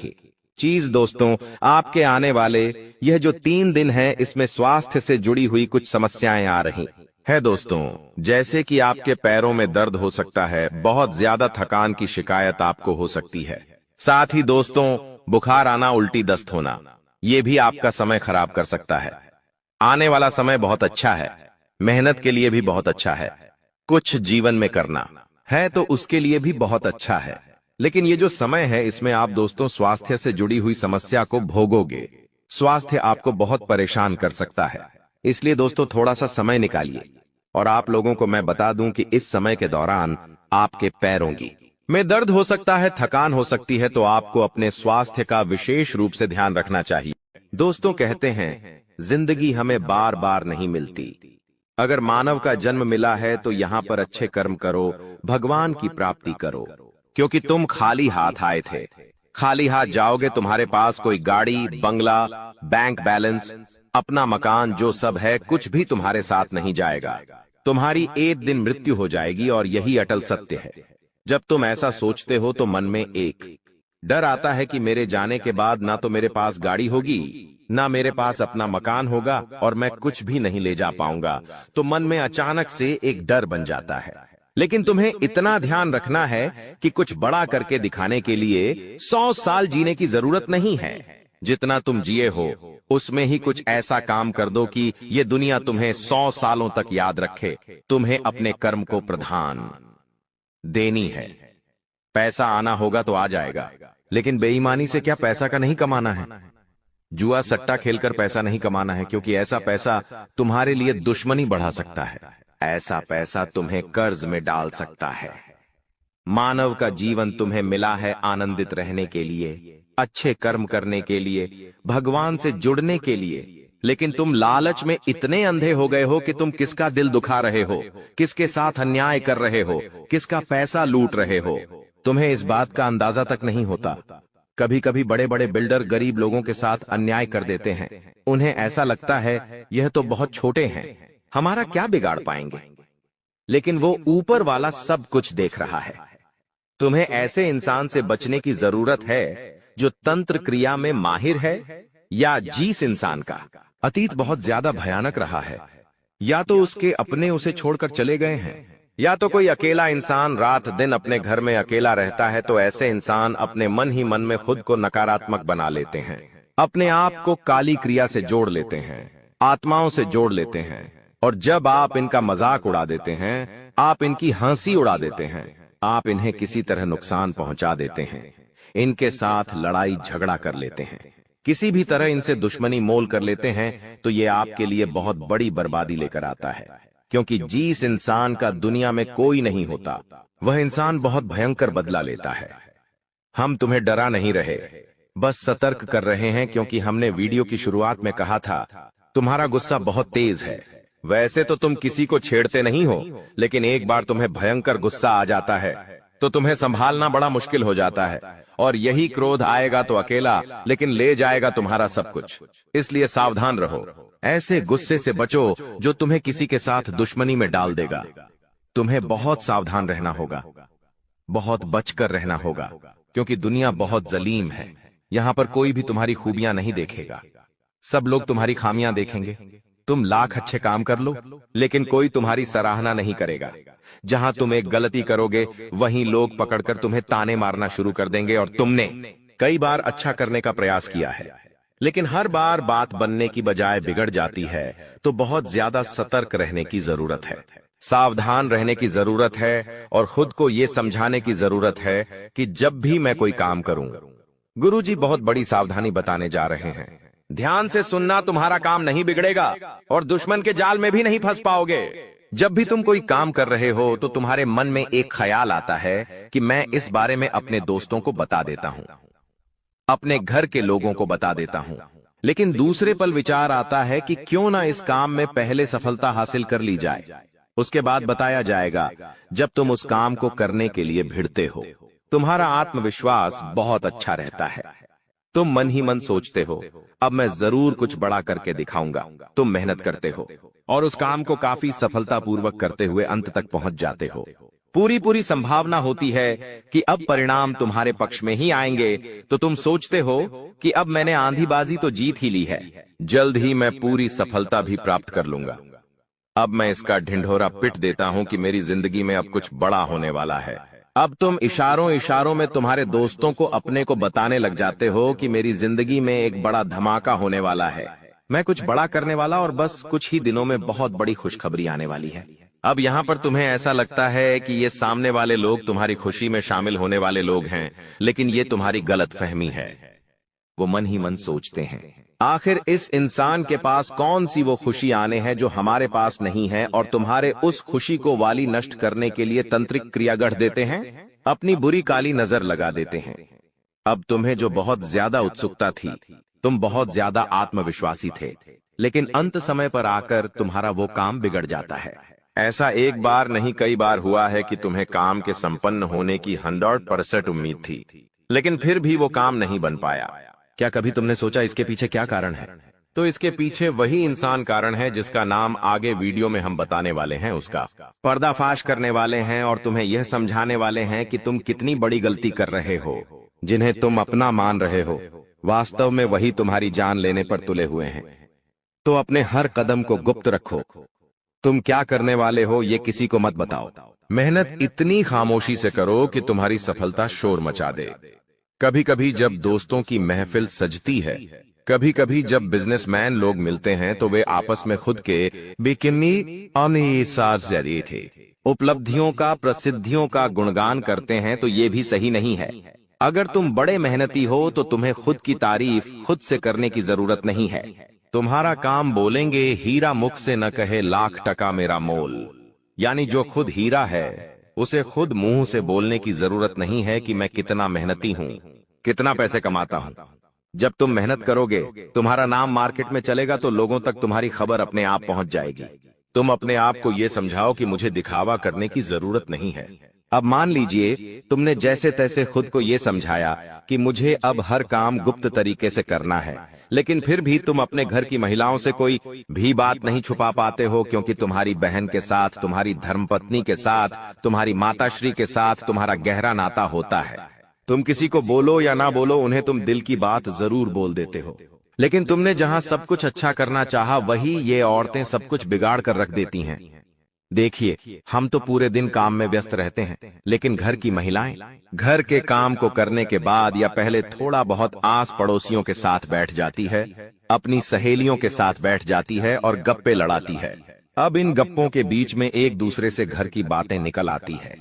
चीज दोस्तों, आपके आने वाले यह जो 3 दिन है, इसमें स्वास्थ्य से जुड़ी हुई कुछ समस्याएं आ रही है दोस्तों। जैसे कि आपके पैरों में दर्द हो सकता है, बहुत ज्यादा थकान की शिकायत आपको हो सकती है, साथ ही दोस्तों बुखार आना, उल्टी दस्त होना, यह भी आपका समय खराब कर सकता है। आने वाला समय बहुत अच्छा है, मेहनत के लिए भी बहुत अच्छा है, कुछ जीवन में करना है तो उसके लिए भी बहुत अच्छा है। लेकिन ये जो समय है, इसमें आप दोस्तों स्वास्थ्य से जुड़ी हुई समस्या को भोगोगे। स्वास्थ्य आपको बहुत परेशान कर सकता है, इसलिए दोस्तों थोड़ा सा समय निकालिए। और आप लोगों को मैं बता दूं कि इस समय के दौरान आपके पैरों की में दर्द हो सकता है, थकान हो सकती है, तो आपको अपने स्वास्थ्य का विशेष रूप से ध्यान रखना चाहिए। दोस्तों कहते हैं जिंदगी हमें बार बार नहीं मिलती। अगर मानव का जन्म मिला है तो यहाँ पर अच्छे कर्म करो, भगवान की प्राप्ति करो, क्योंकि तुम खाली हाथ आए थे, खाली हाथ जाओगे। तुम्हारे पास कोई गाड़ी, बंगला, बैंक बैलेंस, अपना मकान, जो सब है, कुछ भी तुम्हारे साथ नहीं जाएगा। तुम्हारी एक दिन मृत्यु हो जाएगी और यही अटल सत्य है। जब तुम ऐसा सोचते हो तो मन में एक डर आता है कि मेरे जाने के बाद ना तो मेरे पास गाड़ी होगी, ना मेरे पास अपना मकान होगा और मैं कुछ भी नहीं ले जा पाऊंगा। तो मन में अचानक से एक डर बन जाता है। लेकिन तुम्हें इतना ध्यान रखना है कि कुछ बड़ा करके दिखाने के लिए 100 साल जीने की जरूरत नहीं है। जितना तुम जिए हो उसमें ही कुछ ऐसा काम कर दो कि ये दुनिया तुम्हें 100 सालों तक याद रखे। तुम्हें अपने कर्म को प्रधान देनी है। पैसा आना होगा तो आ जाएगा, लेकिन बेईमानी से क्या पैसा का नहीं कमाना है? जुआ सट्टा खेलकर पैसा नहीं कमाना है, क्योंकि ऐसा पैसा तुम्हारे लिए दुश्मनी बढ़ा सकता है। ऐसा पैसा तुम्हें कर्ज में डाल सकता है। मानव का जीवन तुम्हें मिला है आनंदित रहने के लिए, अच्छे कर्म करने के लिए, भगवान से जुड़ने के लिए, लेकिन तुम लालच में इतने अंधे हो गए हो कि तुम किसका दिल दुखा रहे हो, किसके साथ अन्याय कर रहे हो, किसका पैसा लूट रहे हो। तुम्हें इस बात का अंदाजा तक नहीं होता। कभी कभी बड़े बड़े बिल्डर गरीब लोगों के साथ अन्याय कर देते हैं। उन्हें ऐसा लगता है यह तो बहुत छोटे हैं, हमारा क्या बिगाड़ पाएंगे, लेकिन वो ऊपर वाला सब कुछ देख रहा है। तुम्हें ऐसे इंसान से बचने की जरूरत है जो तंत्र क्रिया में माहिर है, या जिस इंसान का अतीत बहुत ज्यादा भयानक रहा है, या तो उसके अपने उसे छोड़कर चले गए हैं, या तो कोई अकेला इंसान रात दिन अपने घर में अकेला रहता है। तो ऐसे इंसान अपने मन ही मन में खुद को नकारात्मक बना लेते हैं, अपने आप को काली क्रिया से जोड़ लेते हैं, आत्माओं से जोड़ लेते हैं। और जब आप इनका मजाक उड़ा देते हैं, आप इनकी हंसी उड़ा देते हैं, आप इन्हें किसी तरह नुकसान पहुंचा देते हैं, इनके साथ लड़ाई झगड़ा कर लेते हैं, किसी भी तरह इनसे दुश्मनी मोल कर लेते हैं, तो ये आपके लिए बहुत बड़ी बर्बादी लेकर आता है। क्योंकि जिस इंसान का दुनिया में कोई नहीं होता, वह इंसान बहुत भयंकर बदला लेता है। हम तुम्हें डरा नहीं रहे, बस सतर्क कर रहे हैं, क्योंकि हमने वीडियो की शुरुआत में कहा था तुम्हारा गुस्सा बहुत तेज है। वैसे तो तुम किसी को छेड़ते नहीं हो, लेकिन एक बार तुम्हें भयंकर गुस्सा आ जाता है तो तुम्हें संभालना बड़ा मुश्किल हो जाता है। और यही क्रोध आएगा तो अकेला, लेकिन ले जाएगा तुम्हारा सब कुछ। इसलिए सावधान रहो, ऐसे गुस्से से बचो जो तुम्हें किसी के साथ दुश्मनी में डाल देगा। तुम्हें बहुत सावधान रहना होगा, बहुत बचकर रहना होगा, क्योंकि दुनिया बहुत जलीम है। यहाँ पर कोई भी तुम्हारी खूबियां नहीं देखेगा, सब लोग तुम्हारी खामियां देखेंगे। तुम लाख अच्छे काम कर लो, लेकिन कोई तुम्हारी सराहना नहीं करेगा। जहां तुम एक गलती करोगे, वहीं लोग पकड़कर तुम्हें ताने मारना शुरू कर देंगे। और तुमने कई बार अच्छा करने का प्रयास किया है, लेकिन हर बार बात बनने की बजाय बिगड़ जाती है। तो बहुत ज्यादा सतर्क रहने की जरूरत है, सावधान रहने की जरूरत है, और खुद को यह समझाने की जरूरत है कि जब भी मैं कोई काम करूं, गुरुजी बहुत बड़ी सावधानी बताने जा रहे हैं। ध्यान से सुनना, तुम्हारा काम नहीं बिगड़ेगा और दुश्मन के जाल में भी नहीं फंस पाओगे। जब भी तुम कोई काम कर रहे हो तो तुम्हारे मन में एक ख्याल आता है कि मैं इस बारे में अपने दोस्तों को बता देता हूं, अपने घर के लोगों को बता देता हूं, लेकिन दूसरे पल विचार आता है कि क्यों ना इस काम में पहले सफलता हासिल कर ली जाए, उसके बाद बताया जाएगा। जब तुम उस काम को करने के लिए भिड़ते हो, तुम्हारा आत्मविश्वास बहुत अच्छा रहता है। तुम मन ही मन सोचते हो, अब मैं जरूर कुछ बड़ा करके दिखाऊंगा। तुम मेहनत करते हो और उस काम को काफी सफलतापूर्वक करते हुए अंत तक पहुंच जाते हो। पूरी संभावना होती है कि अब परिणाम तुम्हारे पक्ष में ही आएंगे, तो तुम सोचते हो कि अब मैंने आंधीबाजी तो जीत ही ली है, जल्द ही मैं पूरी सफलता भी प्राप्त कर लूंगा। अब मैं इसका ढिंढोरा पिट देता हूं कि मेरी जिंदगी में अब कुछ बड़ा होने वाला है। अब तुम इशारों में तुम्हारे दोस्तों को अपने को बताने लग जाते हो कि मेरी जिंदगी में एक बड़ा धमाका होने वाला है, मैं कुछ बड़ा करने वाला, और बस कुछ ही दिनों में बहुत बड़ी खुशखबरी आने वाली है। अब यहाँ पर तुम्हें ऐसा लगता है कि ये सामने वाले लोग तुम्हारी खुशी में शामिल होने वाले लोग हैं, लेकिन ये तुम्हारी गलतफहमी है। वो मन ही मन सोचते हैं, आखिर इस इंसान के पास कौन सी वो खुशी आने हैं जो हमारे पास नहीं है, और तुम्हारे उस खुशी को वाली नष्ट करने के लिए तंत्रिक क्रिया गढ़ देते हैं, अपनी बुरी काली नजर लगा देते हैं। अब तुम्हें जो बहुत ज्यादा उत्सुकता थी, तुम बहुत ज्यादा आत्मविश्वासी थे, लेकिन अंत समय पर आकर तुम्हारा वो काम बिगड़ जाता है। ऐसा एक बार नहीं कई बार हुआ है कि तुम्हें काम के संपन्न होने की 100% उम्मीद थी, लेकिन फिर भी वो काम नहीं बन पाया। क्या कभी तुमने सोचा इसके पीछे क्या कारण है? तो इसके पीछे वही इंसान कारण है जिसका नाम आगे वीडियो में हम बताने वाले हैं। उसका पर्दाफाश करने वाले हैं और तुम्हें यह समझाने वाले हैं कि तुम कितनी बड़ी गलती कर रहे हो। जिन्हें तुम अपना मान रहे हो, वास्तव में वही तुम्हारी जान लेने पर तुले हुए हैं। तो अपने हर कदम को गुप्त रखो। तुम क्या करने वाले हो ये किसी को मत बताओ। मेहनत इतनी खामोशी से करो कि तुम्हारी सफलता शोर मचा दे। कभी कभी जब दोस्तों की महफिल सजती है, कभी कभी जब बिजनेसमैन लोग मिलते हैं तो वे आपस में खुद के बेकिन्नी अनिसार थे उपलब्धियों का, प्रसिद्धियों का गुणगान करते हैं, तो ये भी सही नहीं है। अगर तुम बड़े मेहनती हो तो तुम्हें खुद की तारीफ खुद से करने की जरूरत नहीं है। तुम्हारा काम बोलेंगे, हीरा मुख से न कहे लाख टका मेरा मोल। यानी जो खुद हीरा है उसे खुद मुंह से बोलने की जरूरत नहीं है कि मैं कितना मेहनती हूं, कितना पैसे कमाता हूं। जब तुम मेहनत करोगे, तुम्हारा नाम मार्केट में चलेगा तो लोगों तक तुम्हारी खबर अपने आप पहुंच जाएगी। तुम अपने आप को यह समझाओ कि मुझे दिखावा करने की जरूरत नहीं है। अब मान लीजिए तुमने जैसे तैसे खुद को यह समझाया कि मुझे अब हर काम गुप्त तरीके से करना है, लेकिन फिर भी तुम अपने घर की महिलाओं से कोई भी बात नहीं छुपा पाते हो, क्योंकि तुम्हारी बहन के साथ, तुम्हारी धर्मपत्नी के साथ, तुम्हारी माताश्री के साथ तुम्हारा गहरा नाता होता है। तुम किसी को बोलो या ना बोलो, उन्हें तुम दिल की बात जरूर बोल देते हो। लेकिन तुमने जहां सब कुछ अच्छा करना चाहा, वही ये औरतें सब कुछ बिगाड़ कर रख देती हैं। देखिए, हम तो पूरे दिन काम में व्यस्त रहते हैं, लेकिन घर की महिलाएं घर के काम को करने के बाद या पहले थोड़ा बहुत आस पड़ोसियों के साथ बैठ जाती है, अपनी सहेलियों के साथ बैठ जाती है और गप्पे लड़ाती है। अब इन गप्पों के बीच में एक दूसरे से घर की बातें निकल आती है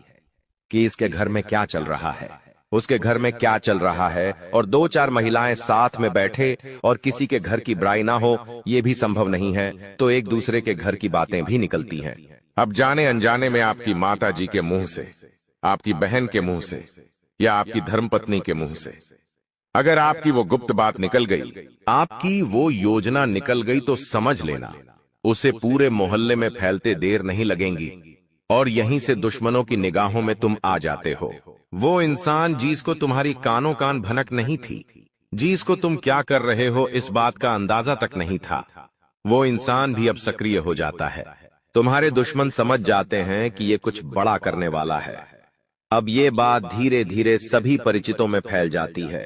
कि इसके घर में क्या चल रहा है, उसके घर में क्या चल रहा है, और दो चार महिलाएं साथ में बैठे और किसी के घर की बुराई ना हो, ये भी संभव नहीं है, तो एक दूसरे के घर की बातें भी निकलती हैं। अब जाने अनजाने में आपकी माता जी के मुंह से, आपकी बहन के मुंह से या आपकी धर्मपत्नी के मुंह से अगर आपकी वो गुप्त बात निकल गई, आपकी वो योजना निकल गई, तो समझ लेना उसे पूरे मोहल्ले में फैलते देर नहीं लगेंगी और यहीं से दुश्मनों की निगाहों में तुम आ जाते हो। वो इंसान जिसको तुम्हारी कानों कान भनक नहीं थी, जिसको तुम क्या कर रहे हो इस बात का अंदाजा तक नहीं था, वो इंसान भी अब सक्रिय हो जाता है। तुम्हारे दुश्मन समझ जाते हैं कि ये कुछ बड़ा करने वाला है। अब ये बात धीरे धीरे सभी परिचितों में फैल जाती है।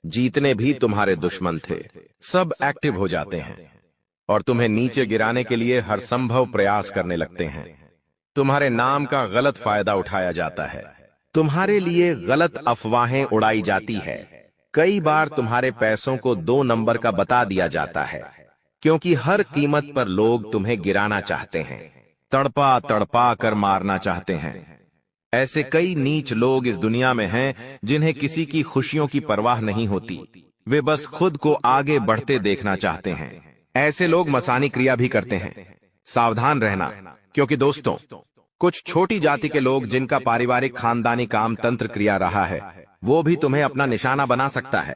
जितने भी तुम्हारे दुश्मन थे सब एक्टिव हो जाते हैं और तुम्हें नीचे गिराने के लिए हर संभव प्रयास करने लगते हैं। तुम्हारे नाम का गलत फायदा उठाया जाता है, तुम्हारे लिए गलत अफवाहें उड़ाई जाती है। कई बार तुम्हारे पैसों को 2 नंबर का बता दिया जाता है, क्योंकि हर कीमत पर लोग तुम्हें गिराना चाहते हैं, तड़पा तड़पा कर मारना चाहते हैं। ऐसे कई नीच लोग इस दुनिया में हैं जिन्हें किसी की खुशियों की परवाह नहीं होती, वे बस खुद को आगे बढ़ते देखना चाहते हैं। ऐसे लोग मसानी क्रिया भी करते हैं। सावधान रहना, क्योंकि दोस्तों, कुछ छोटी जाति के लोग जिनका पारिवारिक खानदानी काम तंत्र क्रिया रहा है, वो भी तुम्हें अपना निशाना बना सकता है।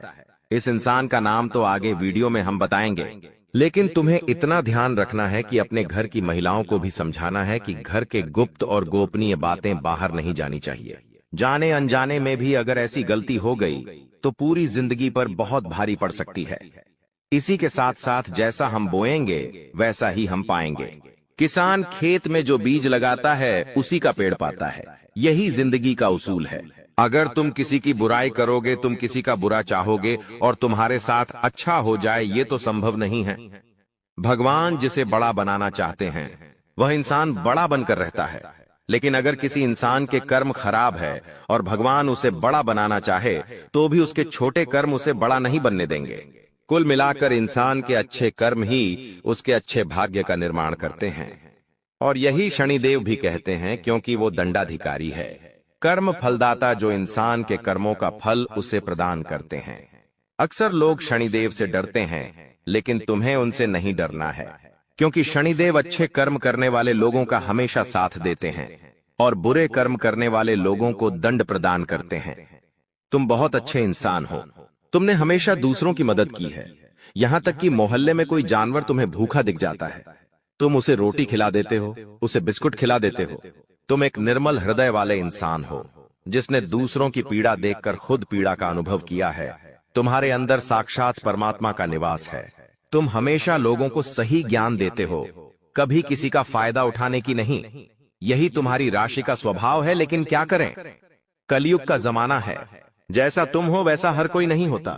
इस इंसान का नाम तो आगे वीडियो में हम बताएंगे, लेकिन तुम्हें इतना ध्यान रखना है कि अपने घर की महिलाओं को भी समझाना है कि घर के गुप्त और गोपनीय बातें बाहर नहीं जानी चाहिए। जाने अनजाने में भी अगर ऐसी गलती हो गई तो पूरी जिंदगी पर बहुत भारी पड़ सकती है। इसी के साथ साथ जैसा हम बोएंगे वैसा ही हम पाएंगे। किसान खेत में जो बीज लगाता है उसी का पेड़ पाता है। यही जिंदगी का उसूल है। अगर तुम किसी की बुराई करोगे, तुम किसी का बुरा चाहोगे और तुम्हारे साथ अच्छा हो जाए, ये तो संभव नहीं है। भगवान जिसे बड़ा बनाना चाहते हैं वह इंसान बड़ा बनकर रहता है, लेकिन अगर किसी इंसान के कर्म खराब है और भगवान उसे बड़ा बनाना चाहे तो भी उसके छोटे कर्म उसे बड़ा नहीं बनने देंगे। कुल मिलाकर इंसान के अच्छे कर्म ही उसके अच्छे भाग्य का निर्माण करते हैं, और यही शनिदेव भी कहते हैं, क्योंकि वो दंडाधिकारी है, कर्म फलदाता, जो इंसान के कर्मों का फल उसे प्रदान करते हैं। अक्सर लोग शनिदेव से डरते हैं, लेकिन तुम्हें उनसे नहीं डरना है, क्योंकि शनिदेव अच्छे कर्म करने वाले लोगों का हमेशा साथ देते हैं और बुरे कर्म करने वाले लोगों को दंड प्रदान करते हैं। तुम बहुत अच्छे इंसान हो, तुमने हमेशा दूसरों की मदद की है। यहां तक कि मोहल्ले में कोई जानवर तुम्हें भूखा दिख जाता है, तुम उसे रोटी खिला देते हो, उसे बिस्कुट खिला देते हो। तुम एक निर्मल हृदय वाले इंसान हो, जिसने दूसरों की पीड़ा देखकर खुद पीड़ा का अनुभव किया है। तुम्हारे अंदर साक्षात परमात्मा का निवास है। तुम हमेशा लोगों को सही ज्ञान देते हो, कभी किसी का फायदा उठाने की नहीं। यही तुम्हारी राशि का स्वभाव है, लेकिन क्या करें, कलयुग का जमाना है। जैसा तुम हो वैसा हर कोई नहीं होता।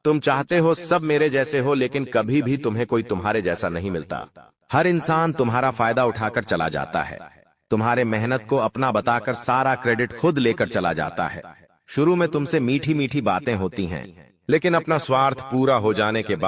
तुम चाहते हो सब मेरे जैसे हो, लेकिन कभी भी तुम्हें कोई तुम्हारे जैसा नहीं मिलता। हर इंसान तुम्हारा फायदा उठाकर चला जाता है, तुम्हारे मेहनत को अपना बताकर सारा क्रेडिट खुद लेकर चला जाता है। शुरू में तुमसे मीठी मीठी बातें होती हैं, लेकिन अपना स्वार्थ पूरा हो जाने के बाद